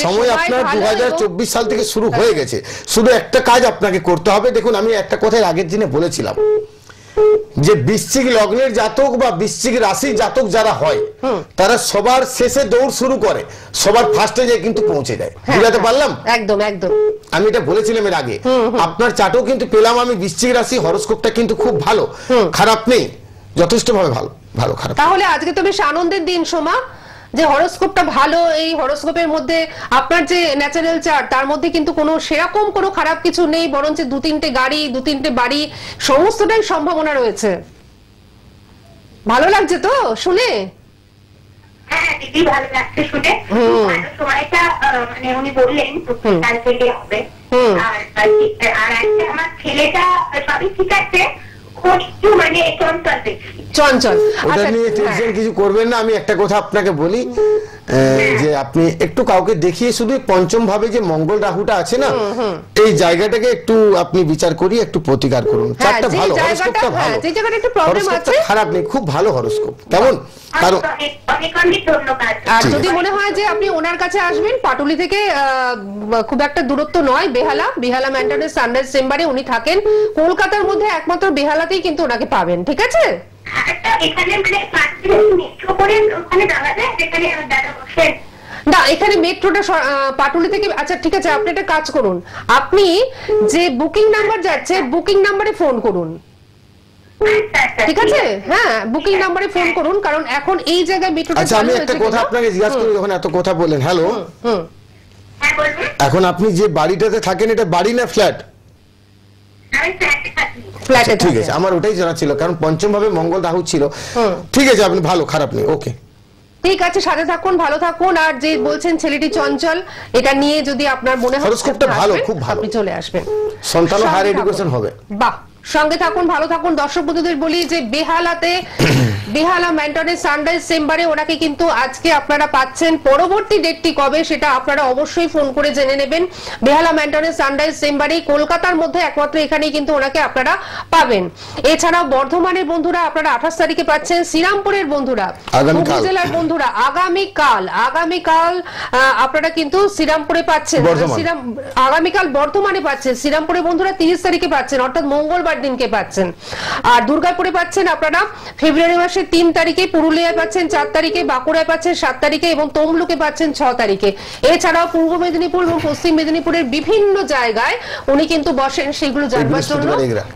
সময় আপনার 2024 সাল থেকে শুরু হয়ে গেছে। শুধু একটা কাজ আপনাকে করতে হবে। দেখুন, আমি একটা কথা আগের দিনে বলেছিলাম যে বৃশ্চিক লগ্নের জাতক বা বৃশ্চিক রাশির জাতক যারা হয় তারা সবার শেষে দৌড় শুরু করে, সবার ফার্স্টে যায় কিন্তু পৌঁছে যায়। বুঝাতে পারলাম? একদম একদম। আমি এটা বলেছিলাম এর আগে। আপনার চার্টও কিন্তু পেলাম আমি, বৃশ্চিক রাশি হরোস্কোপটা কিন্তু খুব ভালো, খারাপ নেই, যথেষ্ট ভাবে ভালো। ভালো খারাপ তাহলে আজকে তো বেশ আনন্দের দিন সোমা, যে হরোস্কোপটা ভালো। এই হরোস্কোপের মধ্যে আপনার যে ন্যাচারাল চার্ট তার মধ্যে কিন্তু কোনো সেরকম কোনো খারাপ কিছু নেই, বরঞ্চ 2-3টে গাড়ি 2-3টে বাড়ি সমস্তটাই সম্ভাবনা রয়েছে। ভালো লাগছে তো শুনে? হ্যাঁ দিদি, ভালো লাগছে শুনে। ভালো সময়টা মানে উনি বললেন কাল থেকে হবে। আর একটা আমার ছেলেটা সবই ঠিক আছে, ও একটু মানে চঞ্চল বেশি। চঞ্চল। ওটা নিয়ে টেনশন কিছু করবেন না। আমি একটা কথা আপনাকে বলি, যে আপনি একটু কাউকে দেখিয়ে শুধু পঞ্চম ভাবে যে মঙ্গল রাহুটা আছে না, এই জায়গাটাকে একটু আপনি বিচার করি, একটু প্রতিকার করুন। চারটা ভালো, হরোস্কোপটা ভালো, যে জায়গাটা একটু প্রবলেম আছে খারাপ নেই, খুব ভালো হরোস্কোপ। কেমন? কারণ অনেক অনেক ধন্যবাদ। আর যদি মনে হয় যে আপনি ওনার কাছে আসবেন, পাটুলি থেকে খুব একটা দূরত্ব নয়, বেহালা মেন্টেন্যান্স সানরাইজ চেম্বারে উনি থাকেন। কলকাতার মধ্যে একমাত্র বেহালাতেই কিন্তু ওনাকে পাবেন। ঠিক আছে? এখানে মানে মেট্রো করে ওখানে যাওয়া যায়, যেখানে দাদা বসেন? না, এখানে মেট্রোটা পাটুলি থেকে। আচ্ছা ঠিক আছে, আপনি একটা কাজ করুন, আপনি যে বুকিং নাম্বার যাচ্ছে বুকিং নাম্বারে ফোন করুন। ঠিক আছে? হ্যাঁ, বুকিং নাম্বারে ফোন করুন, কারণ এখন এই জায়গায় মেট্রোটা। আচ্ছা, আমি একটা কথা আপনাকে জিজ্ঞাসা করি, যখন এত কথা বলেন। হ্যালো, হ্যাঁ বলবেন। এখন আপনি যে বাড়িটাতে থাকেন, এটা বাড়ি না ফ্ল্যাট? আমি ফ্ল্যাটে থাকি। ফ্ল্যাটে। ঠিক আছে, আমার ওটাই জানা ছিল, কারণ পঞ্চম ভাবে মঙ্গল রাহু ছিল। ঠিক আছে, আপনি ভালো, খারাপ নেই। ওকে, ঠিক আছে, সাথে থাকুন, ভালো থাকুন। আর যে বলছেন ছেলেটি চঞ্চল, এটা নিয়ে যদি আপনার মনে হয় হরোস্কোপটা ভালো, খুব ভালো, আপনি চলে আসবেন, সন্তানও হায়ার এডুকেশন হবে। বাহ, সঙ্গে থাকুন, ভালো থাকুন। দর্শক বন্ধুদের বলি যে বেহালা মেন্টেন্যান্স সানরাইজ চেম্বারে ওনাকে কিন্তু আজকে আপনারা পাচ্ছেন। পরবর্তী ডেটটি কবে সেটা আপনারা অবশ্যই ফোন করে জেনে নেবেন। বেহালা মেন্টেন্যান্স সানরাইজ চেম্বারে কলকাতার মধ্যে একমাত্র এখানেই কিন্তু ওনাকে আপনারা পাবেন। এছাড়াও বর্ধমানের বন্ধুরা আপনারা 28 তারিখে পাচ্ছেন, শ্রীরামপুরের বন্ধুরা, হুগলি জেলার বন্ধুরা আগামীকাল আপনারা কিন্তু শ্রীরামপুরে পাচ্ছেন, আগামীকাল বর্ধমানে পাচ্ছেন, শ্রীরামপুরের বন্ধুরা 30 তারিখে পাচ্ছেন, অর্থাৎ মঙ্গলবার শনিবার দিনকে পাচ্ছেন। আর দুর্গাপুরে পাচ্ছেন আপনারা ফেব্রুয়ারি মাসের 3 তারিখে, পুরুলিয়ায় পাচ্ছেন 4 তারিখে, বাঁকুড়ায় পাচ্ছেন 7 তারিখে এবং তমলুকে পাচ্ছেন 6 তারিখে। এছাড়াও পূর্ব মেদিনীপুর এবং পশ্চিম মেদিনীপুরের বিভিন্ন জায়গায় উনি কিন্তু বসেন, সেগুলো জানবার জন্য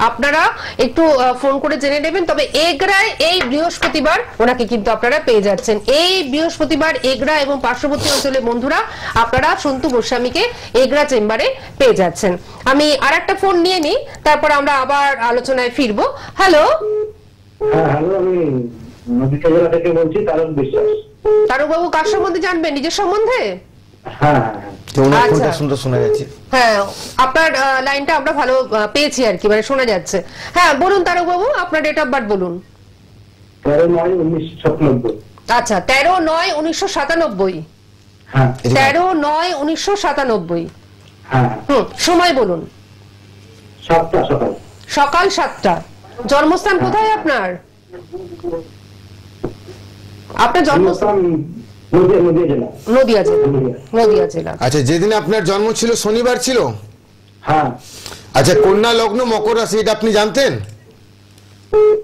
আপনারা একটু ফোন করে জেনে নেবেন। তবে এগরায় এই বৃহস্পতিবার ওনাকে কিন্তু আপনারা পেয়ে যাচ্ছেন। এই বৃহস্পতিবার এগরা এবং পার্শ্ববর্তী অঞ্চলের বন্ধুরা আপনারা সন্তু গোস্বামীকে এগরা চেম্বারে পেয়ে যাচ্ছেন। আমি আর একটা ফোন নিয়ে নিই, তারপর আমরা আবার আলোচনায় ফিরবো। হ্যালো, হ্যালো, আমি নদীয়া জেলা থেকে বলছি, তারক বিশ্বাস। তারক বাবু কার সম্বন্ধে জানবেন? নিজের সম্বন্ধে? হ্যাঁ, সুন্দর শোনা যাচ্ছে। হ্যাঁ, আপনার লাইনটা আমরা ভালো পেয়েছি আর কি, মানে শোনা যাচ্ছে। হ্যাঁ বলুন তারক বাবু, আপনার ডেট অফ বার্থ বলুন। 13/9/1997। আচ্ছা, 13/9/1997। হ্যাঁ 13/9/1997। হ্যাঁ, সময় বলুন। 7টা সকাল। সকাল 7টা। জন্মস্থান কোথায় আপনার? আপনার জন্মস্থান নদীয়া জেলা। নদীয়া জেলা। আচ্ছা, যেদিন আপনার জন্ম ছিল শনিবার ছিল? হ্যাঁ। আচ্ছা, কন্যা লগ্ন মকর রাশি, এটা আপনি জানতেন?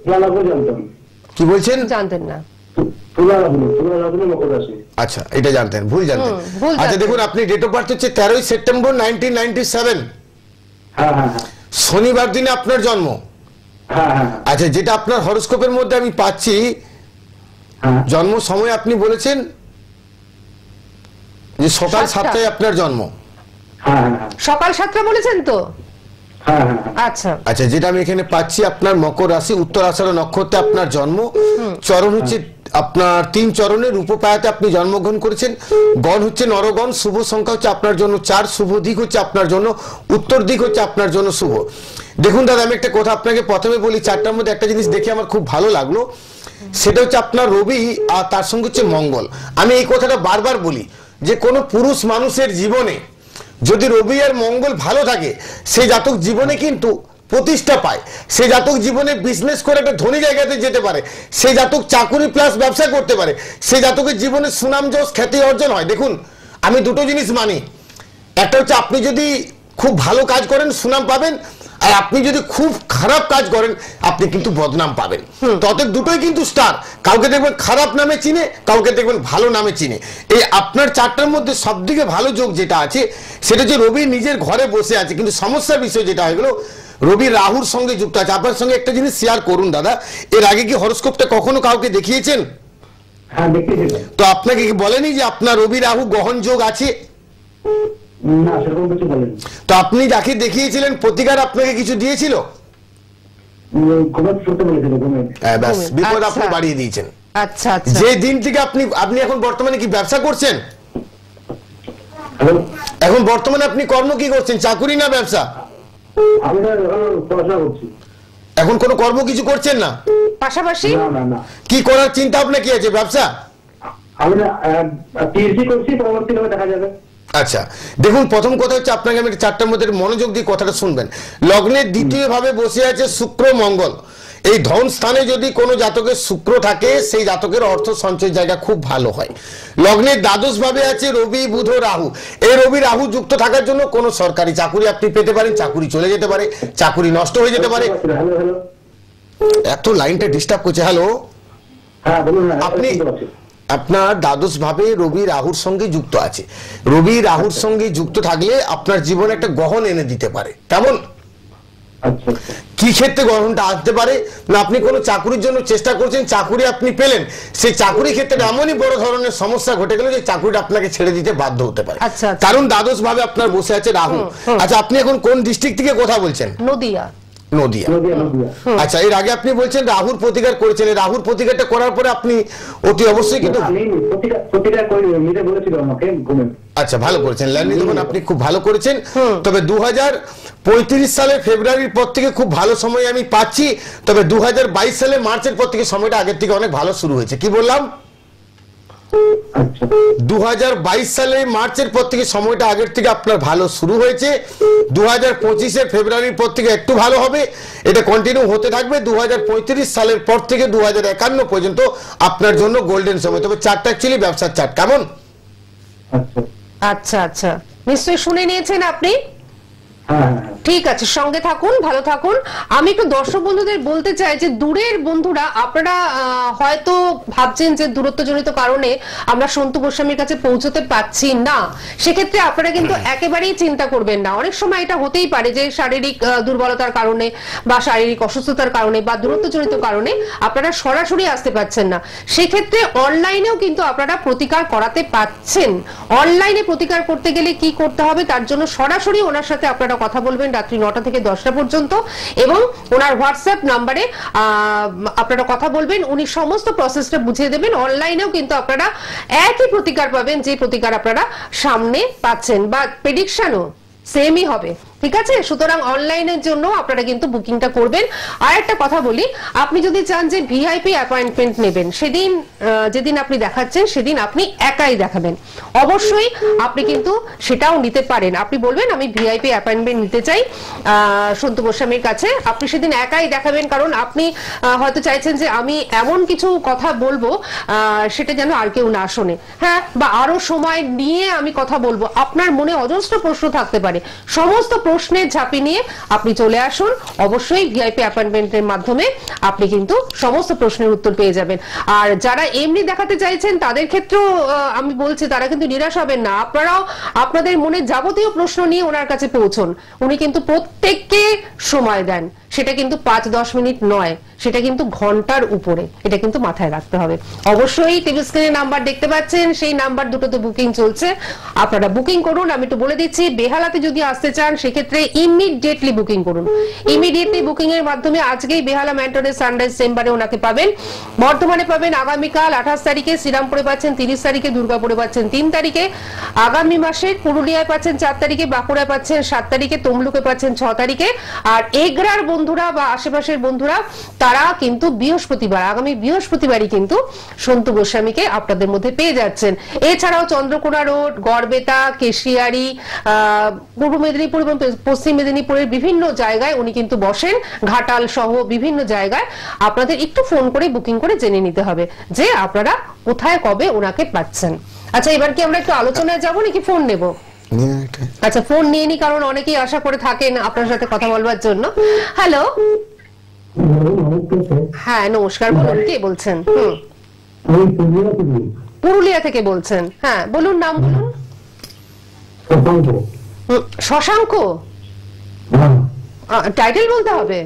জানতাম। কি বলছেন? জানতেন না? তুলা লগ্ন মকর রাশি। আচ্ছা, এটা জানতেন, ভুল জানতেন। আচ্ছা দেখুন, আপনি ডেট অফ বার্থ হচ্ছে 13 সেপ্টেম্বর 1997। হ্যাঁ হ্যাঁ শনিবার দিনে আপনার জন্ম। হ্যাঁ হ্যাঁ। আচ্ছা, যেটা আপনার হরোস্কোপের মধ্যে আমি পাচ্ছি, জন্ম সময় আপনি বলেছেন যে সকাল 7টায় আপনার জন্ম। হ্যাঁ হ্যাঁ। সকাল 7টা বলেছেন তো? হ্যাঁ হ্যাঁ। আচ্ছা আচ্ছা, যেটা আমি এখানে পাচ্ছি, আপনার মকর রাশি, উত্তর আষাঢ় নক্ষত্রে আপনার জন্ম। চরণ হচ্ছে আপনার 3 চরণে, রূপপায়াতে আপনি জন্মগ্রহণ করেছেন। গণ হচ্ছে নরগণ, শুভ সংখ্যা হচ্ছে আপনার জন্য 4, শুভ দিক হচ্ছে আপনার জন্য উত্তর দিক হচ্ছে আপনার জন্য শুভ। দেখুন দাদা, আমি একটা কথা আপনাকে প্রথমে বলি, 4টার মধ্যে একটা জিনিস দেখে আমার খুব ভালো লাগলো, সেটা হচ্ছে আপনার রবি আর তার সঙ্গে হচ্ছে মঙ্গল। আমি এই কথাটা বারবার বলি যে কোনো পুরুষ মানুষের জীবনে যদি রবি আর মঙ্গল ভালো থাকে, সেই জাতক জীবনে কিন্তু প্রতিষ্ঠা পায়, সেই জাতক জীবনে বিজনেস করে একটা ধনী জায়গাতে যেতে পারে, সেই জাতক চাকুরি প্লাস ব্যবসা করতে পারে, সেই জাতকের জীবনে সুনাম যশ খ্যাতি অর্জন হয়। দেখুন, আমি দুটো জিনিস মানি, একটা হচ্ছে আপনি যদি খুব ভালো কাজ করেন সুনাম পাবেন, আর আপনি যদি খুব খারাপ কাজ করেন আপনি কিন্তু বদনাম পাবেন। ততএব দুটোই কিন্তু স্টার, কাউকে দেখবেন খারাপ নামে চিনে, কাউকে দেখবেন ভালো নামে চিনে। এই আপনার 4টার মধ্যে সবথেকে ভালো যোগ যেটা আছে সেটা হচ্ছে রবি নিজের ঘরে বসে আছে, কিন্তু সমস্যার বিষয় যেটা হয়ে গেল, রবি রাহুর সঙ্গে যুক্ত আছে। আপনার সঙ্গে একটা জিনিস শেয়ার করুন দাদা, এর আগে কি হরোস্কোপটা কখনো কাউকে দেখিয়েছেন? হ্যাঁ, দেখিয়েছিলাম। তো আপনাকে কি বলেনি যে আপনার রবি রাহু গহন যোগ আছে? না, সেরকম কিছু বলেনি। তো আপনি যাকে দেখিয়েছিলেন প্রতিকার আপনাকে কিছু দিয়েছিল? ঘুমাতে শুতে বলেছিল, ব্যাস, বিপদ আপনি আচ্ছা। বাড়িয়ে দিয়েছেন। আচ্ছা আচ্ছা। যে দিন থেকে আপনি এখন বর্তমানে কি ব্যবসা করছেন? হ্যালো, এখন বর্তমানে আপনি কর্ম কি করছেন, চাকুরি না ব্যবসা? আমি তো এখন পড়াশোনা করছি। এখন কোনো কর্ম কিছু করছেন না? পাশাপাশি না না না, কি করার চিন্তা ভাবনা কি আছে? ব্যবসা? আমি পিএইচডি করছি, পরবর্তীকালে দেখা যাবে। আচ্ছা দেখুন, প্রথম কথা হচ্ছে আপনাকে আমি 4টার মধ্যে মনোযোগ দিয়ে কথাটা শুনবেন। লগ্নের দ্বিতীয় ভাবে বসে আছে শুক্র মঙ্গল। এই ধন স্থানে যদি কোনো জাতকের শুক্র থাকে, সেই জাতকের অর্থ সঞ্চয় জায়গা খুব ভালো হয়। লগ্নের দ্বাদশ ভাবে আছে রবি বুধ রাহু। এই রবি রাহু যুক্ত থাকার জন্য কোনো সরকারি চাকুরি আপনি পেতে পারেন, চাকুরি চলে যেতে পারে, চাকুরি নষ্ট হয়ে যেতে পারে। হ্যালো হ্যালো, এত লাইনটা ডিস্টার্ব করছে। হ্যালো, হ্যাঁ বলুন না। আপনি আপনার দ্বাদশ ভাবে রবি রাহুর সঙ্গে যুক্ত আছে। রবি রাহুর সঙ্গে যুক্ত থাকলে আপনার জীবনে একটা গহন এনে দিতে পারে। কেমন? আচ্ছা, কি ক্ষেত্রে গ্রহণটা আসতে পারে না, আপনি কোনো চাকুরির জন্য চেষ্টা করছেন, চাকুরি আপনি পেলেন, সেই চাকুরি ক্ষেত্রে এমনই বড় ধরনের সমস্যা ঘটে গেল যে চাকুরিটা আপনাকে ছেড়ে দিতে বাধ্য হতে পারে। আচ্ছা, কারণ দ্বাদশ ভাবে আপনার বসে আছে রাহু। আচ্ছা, আপনি এখন কোন ডিস্ট্রিক্ট থেকে কথা বলছেন? নদিয়া। নদিয়া। নদিয়া। আচ্ছা, এর আগে আপনি বলছেন রাহুর প্রতিকার করেছেন, রাহুর প্রতিকারটা করার পরে আপনি অতি অবশ্যই কিন্তু আমি প্রতিকার করি, নিজে বলেছিল আমাকে ঘুমে। আচ্ছা, ভালো করেছেন, লাইন দেখুন আপনি খুব ভালো করেছেন। তবে 2035 সালের ফেব্রুয়ারির পর থেকে খুব ভালো সময় আমি পাচ্ছি। তবে 2022 সালের মার্চের পর থেকে সময়টা আগের থেকে অনেক ভালো শুরু হয়েছে। কি বললাম? 2022 সালে মার্চের পর থেকে সময়টা আগের থেকে আপনার ভালো শুরু হয়েছে। 2025 ফেব্রুয়ারির পর থেকে একটু ভালো হবে, এটা কন্টিনিউ হতে থাকবে। 2035 সালের পর থেকে 2051 পর্যন্ত আপনার জন্য গোল্ডেন সময়। তবে চারটা অ্যাকচুয়ালি ব্যবসার চার্ট। কেমন? আচ্ছা আচ্ছা, নিশ্চয়ই শুনে নিয়েছেন আপনি। হ্যাঁ, ঠিক আছে, সঙ্গে থাকুন, ভালো থাকুন। আমি একটু দর্শক বন্ধুদের বলতে চাই যে দূরের বন্ধুরা আপনারা হয়তো ভাবছেন যে দূরত্বজনিত কারণে আমরা সন্তু গোস্বামীর কাছে পৌঁছতে পারছি না, সেক্ষেত্রে আপনারা কিন্তু একেবারেই চিন্তা করবেন না। অনেক সময় এটা হতেই পারে যে শারীরিক দুর্বলতার কারণে বা শারীরিক অসুস্থতার কারণে বা দূরত্বজনিত কারণে আপনারা সরাসরি আসতে পারছেন না, সেক্ষেত্রে অনলাইনেও কিন্তু আপনারা প্রতিকার করাতে পাচ্ছেন। অনলাইনে প্রতিকার করতে গেলে কি করতে হবে, তার জন্য সরাসরি ওনার সাথে আপনারা কথা বলবেন রাত্রি 9টা থেকে 10টা পর্যন্ত, এবং ওনার হোয়াটসঅ্যাপ নাম্বারে আপনারা কথা বলবেন, উনি সমস্ত প্রসেসটা বুঝিয়ে দেবেন। অনলাইনেও কিন্তু আপনারা একই প্রতিকার পাবেন যে প্রতিকার আপনারা সামনে পাচ্ছেন, বা প্রেডিকশনও সেমই হবে, ঠিক আছে? সুতরাং অনলাইনের জন্য আপনারা কিন্তু বুকিংটা করবেন। আর একটা কথা বলি, আপনি যদি চান যে ভিআইপি অ্যাপয়েন্টমেন্ট নেবেন, সেদিন যেদিন আপনি দেখাচ্ছেন সেদিন আপনি একাই দেখাবেন, অবশ্যই আপনি কিন্তু সেটাও নিতে পারেন। আপনি বলবেন আমি ভিআইপি অ্যাপয়েন্টমেন্ট নিতে চাই সন্তু গোস্বামীর কাছে, আপনি সেদিন একাই দেখাবেন, কারণ আপনি হয়তো চাইছেন যে আমি এমন কিছু কথা বলবো সেটা যেন আর কেউ না শোনে, হ্যাঁ, বা আরো সময় নিয়ে আমি কথা বলবো। আপনার মনে অজস্র প্রশ্ন থাকতে পারে, সমস্ত প্রশ্নের ঝাঁপি নিয়ে আপনি চলে আসুন। অবশ্যই ভিআইপি অ্যাপয়েন্টমেন্টের মাধ্যমে আপনি কিন্তু সমস্ত প্রশ্নের উত্তর পেয়ে যাবেন। আর যারা এমনি দেখাতে চাইছেন তাদের ক্ষেত্রেও আমি বলছি, তারা কিন্তু নিরাশ হবেন না। আপনারাও আপনাদের মনে যাবতীয় প্রশ্ন নিয়ে ওনার কাছে পৌঁছন, উনি কিন্তু প্রত্যেককে সময় দেন। সেটা কিন্তু 5-10 মিনিট নয়, সেটা কিন্তু ঘন্টার উপরে, এটা কিন্তু মাথায় রাখতে হবে। অবশ্যই টিভি স্ক্রিনে নাম্বার দেখতে পাচ্ছেন, সেই নাম্বার দুটোতে বুকিং চলছে, আপনারা বুকিং করুন। আমি একটু বলে দিচ্ছি, বেহালাতে যদি আসতে চান সেক্ষেত্রে ইমিডিয়েটলি বুকিং করুন। ইমিডিয়েটলি বুকিং এর মাধ্যমে আজকেই বেহালা ম্যান্টনের সানরাইজ চেম্বারে ওনাকে পাবেন। বর্ধমানে পাবেন আগামীকাল 28 তারিখে, শ্রীরামপুরে পাচ্ছেন 30 তারিখে, দুর্গাপুরে পাচ্ছেন 3 তারিখে, আগামী মাসে পুরুলিয়ায় পাচ্ছেন 4 তারিখে, বাঁকুড়ায় পাচ্ছেন 7 তারিখে, তমলুকে পাচ্ছেন 6 তারিখে। আর এগরার বন্ধুরা বা আশেপাশের বন্ধুরা তারা কিন্তু বৃহস্পতিবার, আগামী বৃহস্পতিবারই কিন্তু সন্তু গোস্বামীকে আপনাদের মধ্যে পেয়ে যাচ্ছেন। এছাড়াও চন্দ্রকোনা রোড, গড়বেতা, কেশিয়ারি, পূর্ব মেদিনীপুর এবং পশ্চিম মেদিনীপুরের বিভিন্ন জায়গায় উনি কিন্তু বসেন, ঘাটাল সহ বিভিন্ন জায়গায়। আপনাদের একটু ফোন করে বুকিং করে জেনে নিতে হবে যে আপনারা কোথায় কবে ওনাকে পাচ্ছেন। আচ্ছা, এবার কি আমরা একটু আলোচনায় যাবো নাকি ফোন নেব? আচ্ছা, ফোন নিয়ে নি, কারণ অনেকেই আশা করে থাকেন আপনার সাথে কথা বলবার জন্য। হ্যালো, হ্যাঁ নমস্কার, বলুন কে বলছেন? পুরুলিয়া থেকে বলছেন, হ্যাঁ বলুন, নাম বলুন। শশাঙ্ক, টাইটেল বলতে হবে?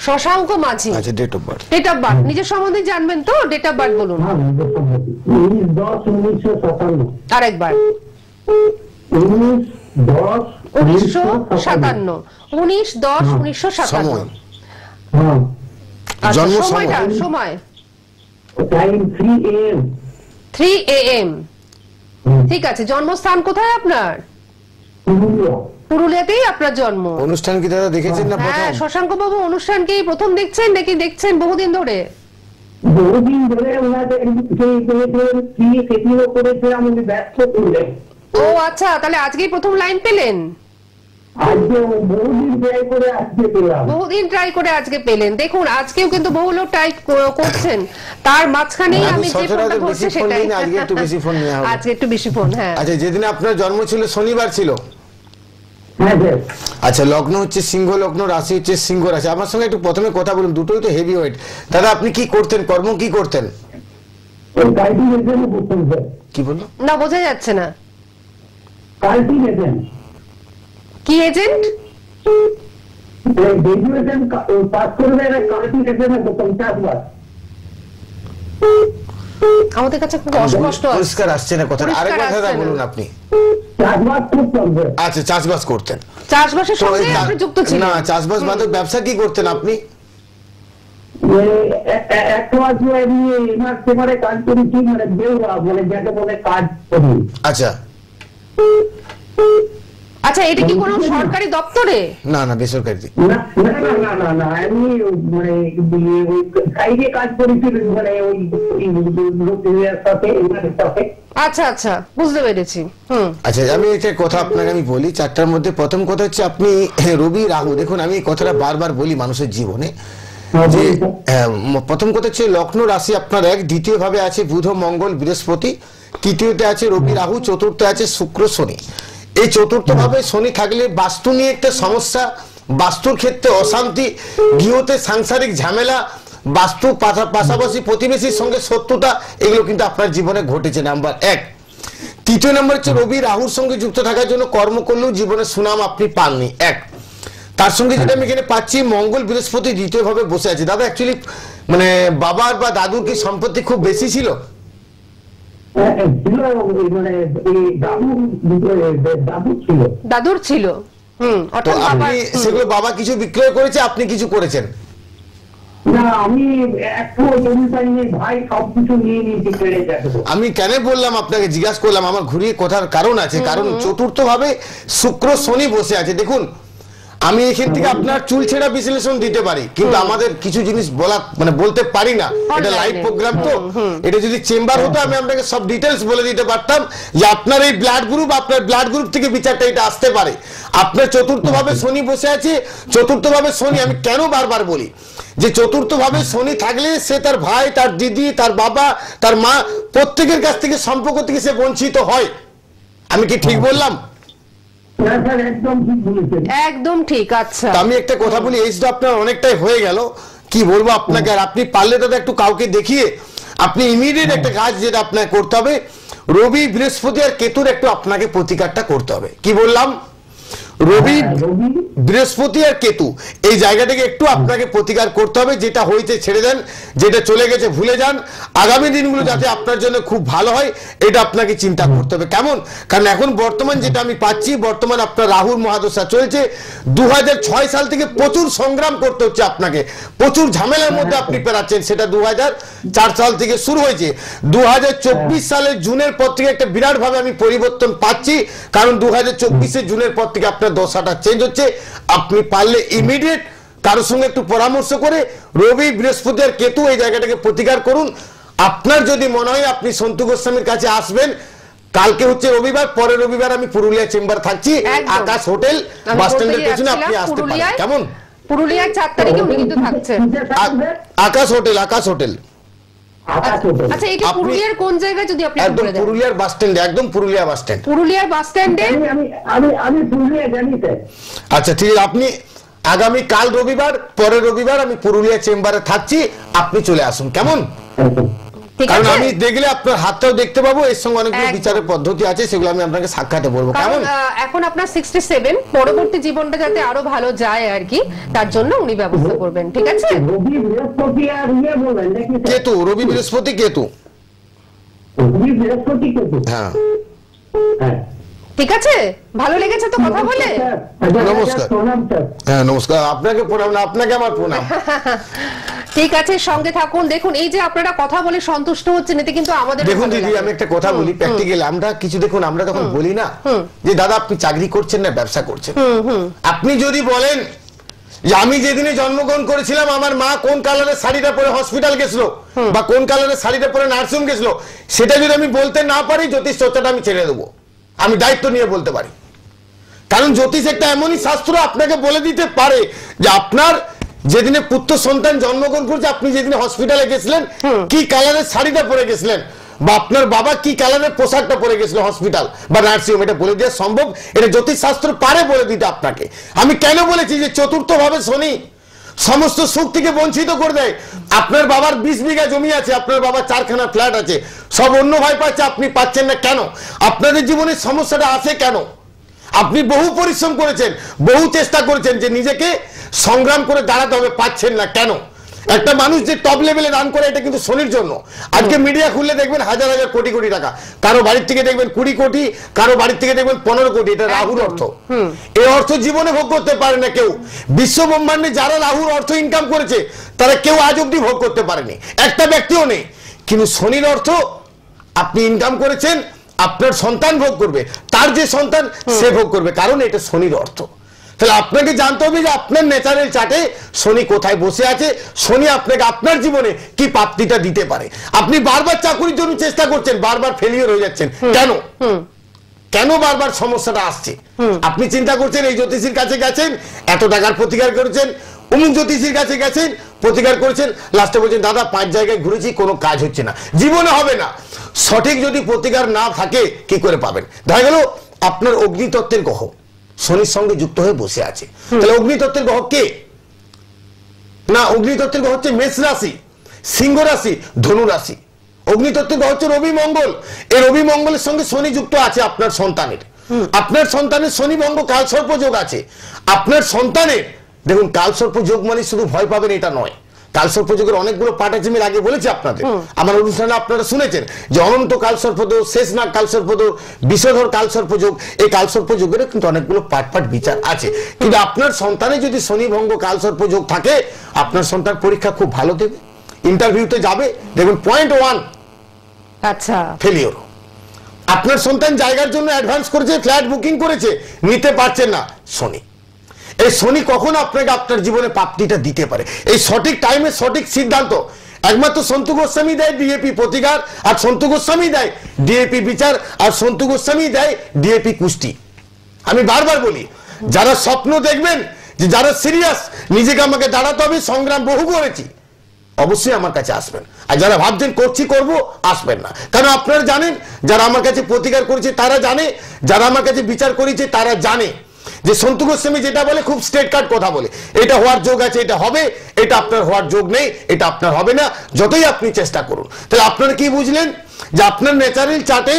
শশাঙ্ক মাঝি। আচ্ছা, date of birth? Date of birth নিজের সম্বন্ধে জানবেন তো? ডেট অফ বার্থ বলুন আরেকবার। 1957। 19/10/1957। আচ্ছা, সময়টা, সময় 3 AM। ঠিক আছে, জন্মস্থান কোথায় আপনার? পুরুলিয়াতেই আপনার জন্ম। অনুষ্ঠান কি দাদা দেখেছেন না প্রথম? হ্যাঁ, শশাঙ্ক বাবু, অনুষ্ঠান কি প্রথম দেখছেন নাকি দেখছেন বহুদিন ধরে? বহুদিন ধরে ওনাদের করেছিলাম, উনি ব্যস্ত ছিলেন। ও আচ্ছা, তাহলে আজকেই প্রথম লাইন পেলেন? বহুদিন ট্রাই করে আজকে পেলেন। দেখুন, আজকেও কিন্তু বহু লোক ট্রাই করছেন, তার মাঝখানেই আমি যে ফোনটা ধরছি সেটাই। আজকে একটু বেশি ফোন নেওয়া হবে। আজকে একটু বেশি ফোন, হ্যাঁ। আচ্ছা, যেদিন আপনার জন্ম ছিল শনিবার ছিল? আচ্ছা, লগ্ন হচ্ছে সিংহ লগ্ন, রাশি হচ্ছে সিংহ রাশি। আমার সঙ্গে একটু প্রথমে কথা বলুন, দুটোই তো হেভি ওয়েট। দাদা আপনি কি করতেন, কর্ম কি করতেন? কি বললো না, বোঝা যাচ্ছে না। কি এজেন্ট? আমাদের কাছে খুব অস্পষ্ট, পরিষ্কার আসছে না কথা। আরেকবার দাদা বলুন আপনি। আচ্ছা, চাষবাস করতেন? চাষবাসের সঙ্গে আপনি যুক্ত ছিলেন? না, চাষবাস বাদে ব্যবসা কি করতেন আপনি? আচ্ছা আচ্ছা, এটা কি কোনো সরকারি দপ্তরে? না না, বেসরকারি। আচ্ছা আচ্ছা, বুঝতে পেরেছি। আচ্ছা, আমি একটা কথা আপনাকে আমি বলি 4টার মধ্যে। প্রথম কথা হচ্ছে আপনি রবি রাহু, দেখুন আমি এই কথাটা বারবার বলি মানুষের জীবনে, যে প্রথম কথা হচ্ছে লগ্ন রাশি আপনার 1, দ্বিতীয় ভাবে আছে বুধ মঙ্গল বৃহস্পতি, তৃতীয়তে আছে রবি রাহু, চতুর্থে আছে শুক্র শনি। এই চতুর্থ ভাবে শনি থাকলে বাস্তু নিয়ে একটা সমস্যা, বাস্তুর ক্ষেত্রে অশান্তি, গৃহতে সাংসারিক ঝামেলা, বাস্তু পাশাপাশি প্রতিবেশীর সঙ্গে শত্রুতা, এগুলো কিন্তু আপনার জীবনে ঘটেছে। নাম্বার 1। তৃতীয় নম্বর হচ্ছে রবি রাহুর সঙ্গে যুক্ত থাকার জন্য কর্ম করলেও জীবনে সুনাম আপনি পাননি। 1। তার সঙ্গে যেটা আমি এখানে পাচ্ছি, মঙ্গল বৃহস্পতি দ্বিতীয় ভাবে বসে আছে। দাদা অ্যাকচুয়ালি মানে বাবার বা দাদুর কি সম্পত্তি খুব বেশি ছিল? দাদুর ছিল। তো আপনি সেগুলো বাবা কিছু বিক্রয় করেছে, আপনি কিছু করেছেন? না, আমি একটু জমি পাইনি ভাই, সবকিছু নিয়ে নিয়েছি, পেরে যাবে। আমি কেন বললাম আপনাকে জিজ্ঞাসা করলাম, আমার ঘুরিয়ে কথার কারণ আছে। কারণ চতুর্থ ভাবে শুক্র শনি বসে আছে। দেখুন, আমি এখান থেকে আপনার চুল ছেঁড়া বিশ্লেষণ দিতে পারি, কিন্তু আমাদের কিছু জিনিস বলা মানে বলতে পারি না। এটা লাইভ প্রোগ্রাম, তো এটা যদি চেম্বার হতো আমি আপনাকে সব ডিটেলস বলে দিতে পারতাম যে আপনার এই ব্লাড গ্রুপ, আপনার ব্লাড গ্রুপ থেকে বিচারটা এটা আসতে পারে। আপনার চতুর্থ ভাবে শনি বসে আছে। চতুর্থ ভাবে শনি, আমি কেন বারবার বলি যে চতুর্থ ভাবে শনি থাকলে সে তার ভাই, তার দিদি, তার বাবা, তার মা, প্রত্যেকের কাছ থেকে সম্পর্ক থেকে সে বঞ্চিত হয়। আমি কি ঠিক বললাম? একদম ঠিক। আচ্ছা, আমি একটা কথা বলি, এজটা আপনার অনেকটাই হয়ে গেল, কি বলবো আপনাকে। আর আপনি পারলে দাদা একটু কাউকে দেখিয়ে আপনি ইমিডিয়েট একটা কাজ যেটা আপনাকে করতে হবে, রবি বৃহস্পতি আর কেতুর একটু আপনাকে প্রতিকারটা করতে হবে। কি বললাম? রবি বৃহস্পতি আর কেতু এই জায়গাটাকে একটু আপনাকে প্রতিকার করতে হবে। যেটা হয়েছে ছেড়ে দেন, যেটা চলে গেছে ভুলে যান। আগামী দিনগুলো যাতে আপনার জন্য খুব ভালো হয় এটা আপনাকে চিন্তা করতে হবে। কেমন? কারণ এখন বর্তমান যেটা আমি পাচ্ছি, বর্তমান আপনার রাহুর মহাদশা চলছে। 2006 সাল থেকে প্রচুর সংগ্রাম করতে হচ্ছে আপনাকে, প্রচুর ঝামেলার মধ্যে আপনি পেরাচ্ছেন। সেটা 2004 সাল থেকে শুরু হয়েছে। 2024 সালের জুনের পর থেকে একটা বিরাট ভাবে আমি পরিবর্তন পাচ্ছি, কারণ 2024 জুনের পর থেকে আপনার দশাটা চেঞ্জ হচ্ছে। আপনি পারলে ইমিডিয়েট কারোর সঙ্গে একটু পরামর্শ করে রবি বৃহস্পতি আর কেতু এই জায়গাটাকে প্রতিকার করুন। আপনার যদি মনে হয় আপনি সন্তু গোস্বামীর কাছে আসবেন, কালকে হচ্ছে রবিবার, পরের রবিবার আমি পুরুলিয়া চেম্বার থাকছি, আকাশ হোটেল বাস স্ট্যান্ডের পেছনে আপনি আসতে পারেন। কেমন? পুরুলিয়ার 4 তারিখে উনি কিন্তু থাকছেন। আকাশ হোটেল, আকাশ হোটেল। আচ্ছা, এটা পুরুলিয়ার কোন জায়গায় যদি আপনি একদম বলে দেন? পুরুলিয়ার বাস স্ট্যান্ডে, একদম পুরুলিয়া বাস স্ট্যান্ড। পুরুলিয়ার বাস স্ট্যান্ডে। আমি পুরুলিয়া জানি স্যার। আচ্ছা ঠিক আছে, আপনি আগামী কাল রবিবার, পরের রবিবার আমি পুরুলিয়া চেম্বারে থাকছি, আপনি চলে আসুন। কেমন? ঠিক কারণ আছে, আমি দেখলে আপনার হাতটাও দেখতে পাবো, এর সঙ্গে অনেকগুলো বিচারের পদ্ধতি আছে, সেগুলো আমি আপনাকে সাক্ষাতে বলবো। কারণ কেমন? এখন আপনার 67, পরবর্তী জীবনটা যাতে আরো ভালো যায় আর কি, তার জন্য উনি ব্যবস্থা করবেন। ঠিক আছে? রবি বৃহস্পতি আর ইয়ে বলেন নাকি স্যার? কেতু, রবি বৃহস্পতি কেতু। রবি বৃহস্পতি কেতু। হ্যাঁ হ্যাঁ, ঠিক আছে, ভালো লেগেছে তো কথা বলে? নমস্কার। প্রণাম স্যার। হ্যাঁ নমস্কার, আপনাকে প্রণাম না, আপনাকে আমার প্রণাম। ঠিক আছে, সঙ্গে থাকুন। দেখুন, এই যে আপনারা কথা বলে সন্তুষ্ট হচ্ছেন, এতে কিন্তু আমাদের দেখুন দিদি, আমি একটা কথা বলি প্র্যাকটিক্যাল, আমরা কিছু দেখুন, আমরা তখন বলি না যে দাদা আপনি চাকরি করছেন না ব্যবসা করছেন। আপনি যদি বলেন যে আমি যেদিনে জন্মগ্রহণ করেছিলাম আমার মা কোন কালারের শাড়িটা পরে হসপিটাল গেছিল বা কোন কালারের শাড়িটা পরে নার্সিং গেছিল, সেটা যদি আমি বলতে না পারি, জ্যোতিষ চর্চাটা আমি ছেড়ে দেবো। আমি দায়িত্ব নিয়ে বলতে পারি, কারণ জ্যোতিষ একটা এমনই শাস্ত্র আপনাকে বলে দিতে পারে যে আপনার যেদিনে পুত্র সন্তান জন্মগ্রহণ করছে, আপনি যেদিনে হসপিটালে গেছিলেন কি কালারের শাড়িটা পরে গেছিলেন, বা আপনার বাবা কি কালারের পোশাকটা পরে গেছিল হসপিটাল বা নার্সিংহোম, এটা বলে দেওয়া সম্ভব। এটা জ্যোতিষ শাস্ত্র পারে বলে দিতে আপনাকে। আমি কেন বলেছি যে চতুর্থ ভাবে শনি সমস্ত সুখ থেকে বঞ্চিত করে দেয়। আপনার বাবার 20 বিঘা জমি আছে, আপনার বাবার 4খানা ফ্ল্যাট আছে, সব অন্য ভাই পাচ্ছে, আপনি পাচ্ছেন না কেন? আপনাদের জীবনে সমস্যাটা আসে কেন? আপনি বহু পরিশ্রম করেছেন, বহু চেষ্টা করেছেন যে নিজেকে সংগ্রাম করে দাঁড়াতে হবে, পাচ্ছেন না কেন? একটা মানুষ যে টপ লেভেলে রান করে, এটা কিন্তু শনির জন্য। আজকে মিডিয়া খুললে দেখবেন হাজার হাজার কোটি কোটি টাকা, কারো বাড়ির থেকে দেখবেন 20 কোটি, কারো বাড়ির থেকে দেখবেন 15 কোটি। এটা রাহুর অর্থ। এই অর্থ জীবনে ভোগ করতে পারে না কেউ। বিশ্ব ব্রহ্মাণ্ডে যারা রাহুর অর্থ ইনকাম করেছে তারা কেউ আজ অব্দি ভোগ করতে পারেনি, একটা ব্যক্তিও নেই। কিন্তু শনির অর্থ আপনি ইনকাম করেছেন, আপনার সন্তান ভোগ করবে, তার যে সন্তান সে ভোগ করবে, কারণ এটা শনির অর্থ। তাহলে আপনাকে জানতে হবে যে আপনার ন্যাচারাল চার্টে শনি কোথায় বসে আছে, শনি আপনাকে আপনার জীবনে কি প্রাপ্তিটা দিতে পারে। আপনি বারবার চাকরির জন্য চেষ্টা করছেন, বারবার ফেলিওর হয়ে যাচ্ছেন কেন? কেন বারবার সমস্যাটা আসছে? আপনি চিন্তা করছেন এই জ্যোতিষীর কাছে গেছেন, এত টাকার প্রতিকার করেছেন, অমুক জ্যোতিষীর কাছে গেছেন, প্রতিকার করেছেন, লাস্টে বলছেন দাদা 5 জায়গায় ঘুরেছি, কোনো কাজ হচ্ছে না। জীবনে হবে না। সঠিক যদি প্রতিকার না থাকে কি করে পাবেন? দেখা গেল আপনার অগ্নিতত্ত্বের গ্রহ শনির সঙ্গে যুক্ত হয়ে বসে আছে। তাহলে অগ্নিতত্ত্বের গ্রহ কে? না, অগ্নিতত্ত্বের গ্রহ হচ্ছে মেষ রাশি, সিংহ রাশি, ধনু রাশি। অগ্নিতত্ত্বের গ্রহ হচ্ছে রবি মঙ্গল। এই রবি মঙ্গলের সঙ্গে শনি যুক্ত আছে আপনার সন্তানের। আপনার সন্তানের শনি ভঙ্গ কালসর্প যোগ আছে আপনার সন্তানের। দেখুন, কালসর্প যোগ মানে শুধু ভয় পাবেন এটা নয়, কালসর্প যোগের অনেকগুলো পার্ট আছে, আমি আগে বলেছি আপনাদের, আমার অনুষ্ঠানে আপনারা শুনেছেন যে অনন্ত কালসর্প যোগ, শেষ নাগ কালসর্প যোগ, বিষধর কালসর্প যোগ। এই কালসর্প যোগের কিন্তু অনেকগুলো পার্ট বিচার আছে। কিন্তু আপনার সন্তানে যদি শনি ভঙ্গ কালসর্প যোগ থাকে, আপনার সন্তান পরীক্ষা খুব ভালো দেবে, ইন্টারভিউতে যাবে, দেখুন 0.1 আচ্ছা ফেলিওর। আপনার সন্তান জায়গার জন্য অ্যাডভান্স করেছে, ফ্ল্যাট বুকিং করেছে, নিতে পারছেন না, শনি। এই শনি কখন আপনাকে আপনার জীবনে প্রাপ্তিটা দিতে পারে, এই সঠিক টাইমে সঠিক সিদ্ধান্ত একমাত্র সন্তু গোস্বামী দেয় ডিএপি প্রতিকার, আর সন্তু গোস্বামী দেয় ডিএপি বিচার, আর সন্তু গোস্বামী দেয় ডিএপি কুষ্টি। আমি বারবার বলি, যারা স্বপ্ন দেখবেন, যে যারা সিরিয়াস, নিজেকে আমাকে দাঁড়াতে হবে, সংগ্রাম বহু করেছি, অবশ্যই আমার কাছে আসবেন। আর যারা ভাবছেন করছি করব, আসবেন না। কারণ আপনারা জানেন, যারা আমার কাছে প্রতিকার করেছে তারা জানে, যারা আমার কাছে বিচার করেছে তারা জানে যে সন্তু গোস্বামী যেটা বলে খুব স্ট্রেট কাট কথা বলে, এটা হওয়ার যোগ আছে, এটা হবে, এটা আপনার হওয়ার যোগ নেই, এটা আপনার হবে না, যতই আপনি চেষ্টা করুন। তাহলে আপনারা কি বুঝলেন যে আপনার ন্যাচারাল চার্টে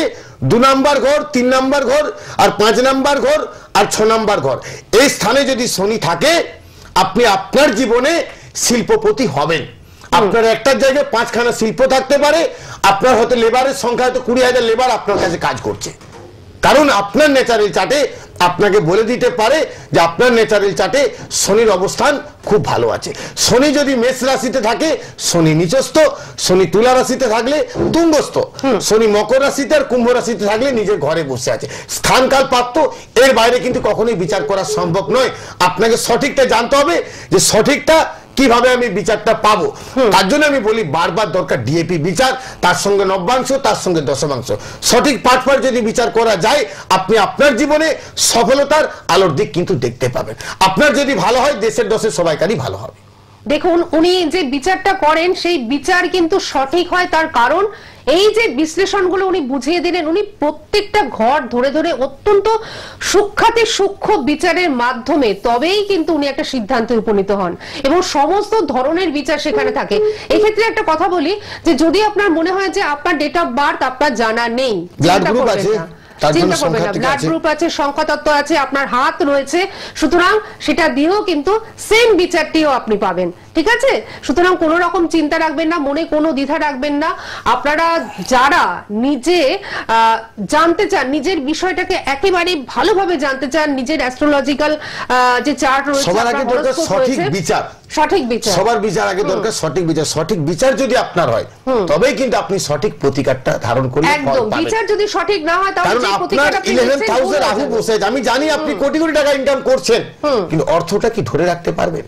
2 নাম্বার ঘর, 3 নাম্বার ঘর, আর 5 নাম্বার ঘর, আর 6 নাম্বার ঘর, এই স্থানে যদি শনি থাকে, আপনি আপনার জীবনে শিল্পপতি হবেন। আপনার একটা জায়গায় 5খানা শিল্প থাকতে পারে, আপনার হয়তো লেবারের সংখ্যা হয়তো 20,000 লেবার আপনার কাছে কাজ করছে, কারণ আপনার ন্যাচারাল চার্টে আপনাকে বলে দিতে পারে যে আপনার ন্যাচারাল চার্টে শনির অবস্থান খুব ভালো আছে। শনি যদি মেষ রাশিতে থাকে, শনি নিচস্থ, শনি তুলা রাশিতে থাকলে তুঙ্গস্থ, শনি মকর রাশিতে আর কুম্ভ রাশিতে থাকলে নিজের ঘরে বসে আছে। স্থানকাল প্রাপ্ত, এর বাইরে কিন্তু কখনোই বিচার করা সম্ভব নয়। আপনাকে সঠিকটা জানতে হবে যে সঠিকটা কিভাবে আমি বিচারটা পাবো। তার জন্য আমি বলি বারবার দরকার ডিএপি বিচার, তার সঙ্গে নব্যাংশ, তার সঙ্গে দশমাংশ, সঠিক পাঠ যদি বিচার করা যায়, আপনি আপনার জীবনে সফলতার আলোর দিক কিন্তু দেখতে পাবেন। আপনার যদি ভালো হয়, দেশের দশের সবাইকারই ভালো হবে। দেখুন, উনি যে বিচারটা করেন সেই বিচার কিন্তু সঠিক হয়, তার কারণ এই যে বিশ্লেষণগুলো উনি বুঝিয়ে দিলেন, উনি প্রত্যেকটা ঘর ধরে ধরে অত্যন্ত সূক্ষ্মাতি সূক্ষ্ম বিচারের মাধ্যমে তবেই কিন্তু উনি একটা সিদ্ধান্তে উপনীত হন, এবং সমস্ত ধরনের বিচার সেখানে থাকে। এক্ষেত্রে একটা কথা বলি, যে যদি আপনার মনে হয় যে আপনার ডেট অফ বার্থ আপনার জানা নেই, চিন্তা করবেন না, চিন্তা করবেন না, ব্লাড গ্রুপ আছে, সংখ্যাতত্ত্ব আছে, আপনার হাত রয়েছে, সুতরাং সেটা দিয়েও কিন্তু সেম বিচারটিও আপনি পাবেন। ঠিক আছে, সুতরাং কোনো রকম চিন্তা রাখবেন না, মনে কোনো দ্বিধা রাখবেন না। আপনারা যারা নিজে জানতে চান, নিজের বিষয়টাকে একেবারে ভালোভাবে জানতে চান, নিজের অ্যাস্ট্রোলজিক্যাল যে চার্ট রয়েছে, সবার আগে দরকার সঠিক বিচার, সঠিক বিচার, সবার বিচার আগে দরকার সঠিক বিচার। সঠিক বিচার যদি আপনার হয়, তবেই কিন্তু আপনি সঠিক প্রতিকারটা ধারণ করলে একদম। বিচার যদি সঠিক না হয়, তাহলে যে প্রতিকারটা আপনি 11,000 রাহু বসে আছে। আমি জানি আপনি কোটি কোটি টাকা ইনকাম করছেন, কিন্তু অর্থটা কি ধরে রাখতে পারবেন?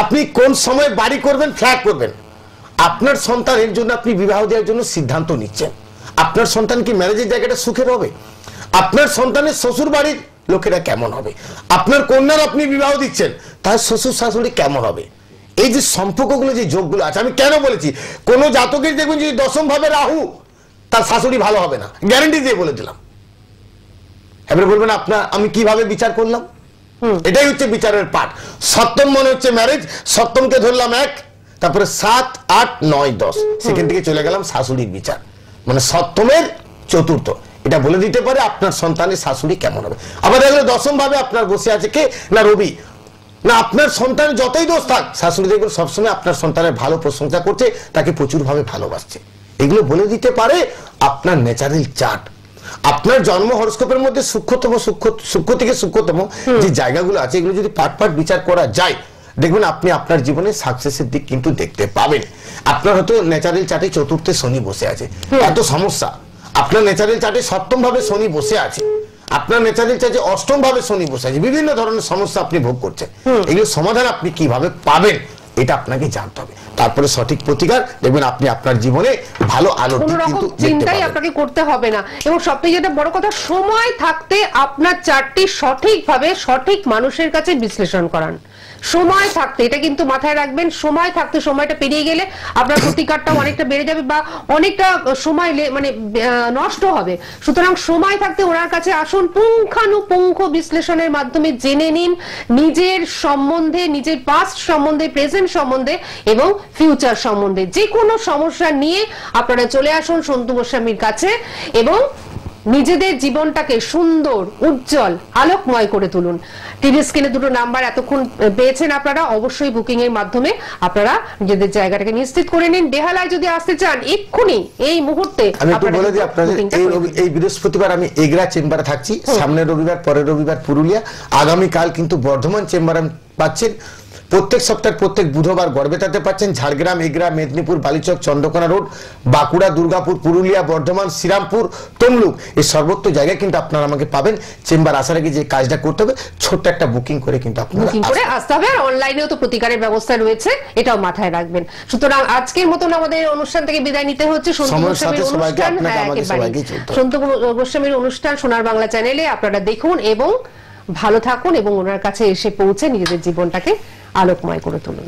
আপনি কোন সময় বাড়ি করবেন, ফ্ল্যাট করবেন, আপনার সন্তানের জন্য আপনি বিবাহ দেওয়ার জন্য সিদ্ধান্ত নিচ্ছেন, আপনার সন্তান কি ম্যারেজের জায়গাটা সুখের হবে? আপনার সন্তানের শ্বশুর বাড়ির লোকেরা কেমন হবে? আপনার কন্যার আপনি বিবাহ দিচ্ছেন, তার শ্বশুর শাশুড়ি কেমন হবে? এই যে সম্পর্কগুলো, যে যোগগুলো আছে, আমি কেন বলেছি, কোন জাতকের দেখবেন যদি 10ম ভাবে রাহু, তার শাশুড়ি ভালো হবে না, গ্যারান্টি দিয়ে বলে দিলাম। এবারে বলবেন আপনার আমি কিভাবে বিচার করলাম? এটাই হচ্ছে বিচারের পাঠ। সপ্তম মনে হচ্ছে ম্যারেজ, সপ্তমকে ধরলাম 1, তারপরে 7, 8, 9, 10, সেখান থেকে চলে গেলাম শাশুড়ির বিচার, মানে সপ্তমের চতুর্থ। এটা বলে দিতে পারে আপনার সন্তানের শাশুড়ি কেমন হবে। আবার দেখলে 10ম ভাবে আপনার বসে আছে কে, না রবি। না, আপনার সন্তান যতই দোষ থাক, শাশুড়ি দেখবেন সবসময় আপনার সন্তানের ভালো প্রশংসা করছে, তাকে প্রচুর ভাবে ভালোবাসছে। এগুলো বলে দিতে পারে আপনার ন্যাচারাল চার্ট। আপনার জন্ম হরস্কোপের মধ্যে সূক্ষ্ম থেকে সূক্ষ্মতম যে জায়গাগুলো আছে, এগুলো যদি পাট বিচার করা যায়, দেখবেন আপনি আপনার জীবনে সাকসেসের দিক কিন্তু দেখতে পাবেন। আপনার হয়তো ন্যাচারাল চার্টে চতুর্থে শনি বসে আছে, এত সমস্যা। আপনার ন্যাচারাল চার্টে 7ম ভাবে শনি বসে আছে, আপনার ন্যাচারাল চার্টে 8ম ভাবে শনি বসে আছে, বিভিন্ন ধরনের সমস্যা আপনি ভোগ করছেন। এগুলো সমাধান আপনি কিভাবে পাবেন, এটা আপনাকে জানতে হবে। তারপরে সঠিক প্রতিকার, দেখবেন আপনি আপনার জীবনে ভালো আলো কোনো রকম কিন্তু চিন্তাই আপনাকে করতে হবে না। এবং সবথেকে যেটা বড় কথা, সময় থাকতে আপনার চার্টটি সঠিকভাবে সঠিক মানুষের কাছে বিশ্লেষণ করান। সময় থাকতে, এটা কিন্তু মাথায় রাখবেন, সময় থাকতে, সময়টা পেরিয়ে গেলে আপনার প্রতিকারটাও অনেকটা বেড়ে যাবে বা অনেকটা সময় মানে নষ্ট হবে। সুতরাং সময় থাকতে ওনার কাছে আসুন, পুঙ্খানুপুঙ্খ বিশ্লেষণের মাধ্যমে জেনে নিন নিজের সম্বন্ধে, নিজের পাস্ট সম্বন্ধে, প্রেজেন্ট সম্বন্ধে এবং ফিউচার সম্বন্ধে। যে কোনো সমস্যা নিয়ে আপনারা চলে আসুন সন্তু গোস্বামীর কাছে এবং নিজেদের জীবনটাকে সুন্দর, উজ্জ্বল, আলোকময় করে তুলুন। টিভি স্ক্রিনে দুটো নাম্বার এতক্ষণ পেয়েছেন আপনারা, অবশ্যই বুকিং এর মাধ্যমে আপনারা নিজেদের জায়গাটাকে নিশ্চিত করে নিন। বেহালায় যদি আসতে চান এক্ষুনি এই মুহূর্তে আমি একটু বলে দিই আপনাদের, এই বৃহস্পতিবার আমি এগরা চেম্বারে থাকছি, সামনের রবিবার, পরের রবিবার পুরুলিয়া, আগামীকাল কিন্তু বর্ধমান চেম্বারে পাচ্ছেন। প্রত্যেক সপ্তাহের প্রত্যেক বুধবার গড়বেতাতে পাচ্ছেন, ঝাড়গ্রাম, এগরা, মেদিনীপুর, বালিচক, চন্দ্রকোনা রোড, বাঁকুড়া, দুর্গাপুর, পুরুলিয়া, বর্ধমান, শ্রীরামপুর, তমলুক, এই সর্বত্র জায়গায় কিন্তু আপনারা আমাকে পাবেন। চেম্বার আসার আগে যে কাজটা করতে হবে, ছোট্ট একটা বুকিং করে কিন্তু আপনারা বুকিং করে আসতে হবে। আর অনলাইনেও তো প্রতিকারের ব্যবস্থা রয়েছে, এটাও মাথায় রাখবেন। সুতরাং আজকের মতন আমাদের অনুষ্ঠান থেকে বিদায় নিতে হচ্ছে। সন্তু গোস্বামীর অনুষ্ঠান, সন্তু গোস্বামীর অনুষ্ঠান সোনার বাংলা চ্যানেলে আপনারা দেখুন এবং ভালো থাকুন এবং ওনার কাছে এসে পৌঁছে নিজেদের জীবনটাকে আলোকময় করে তুলুন।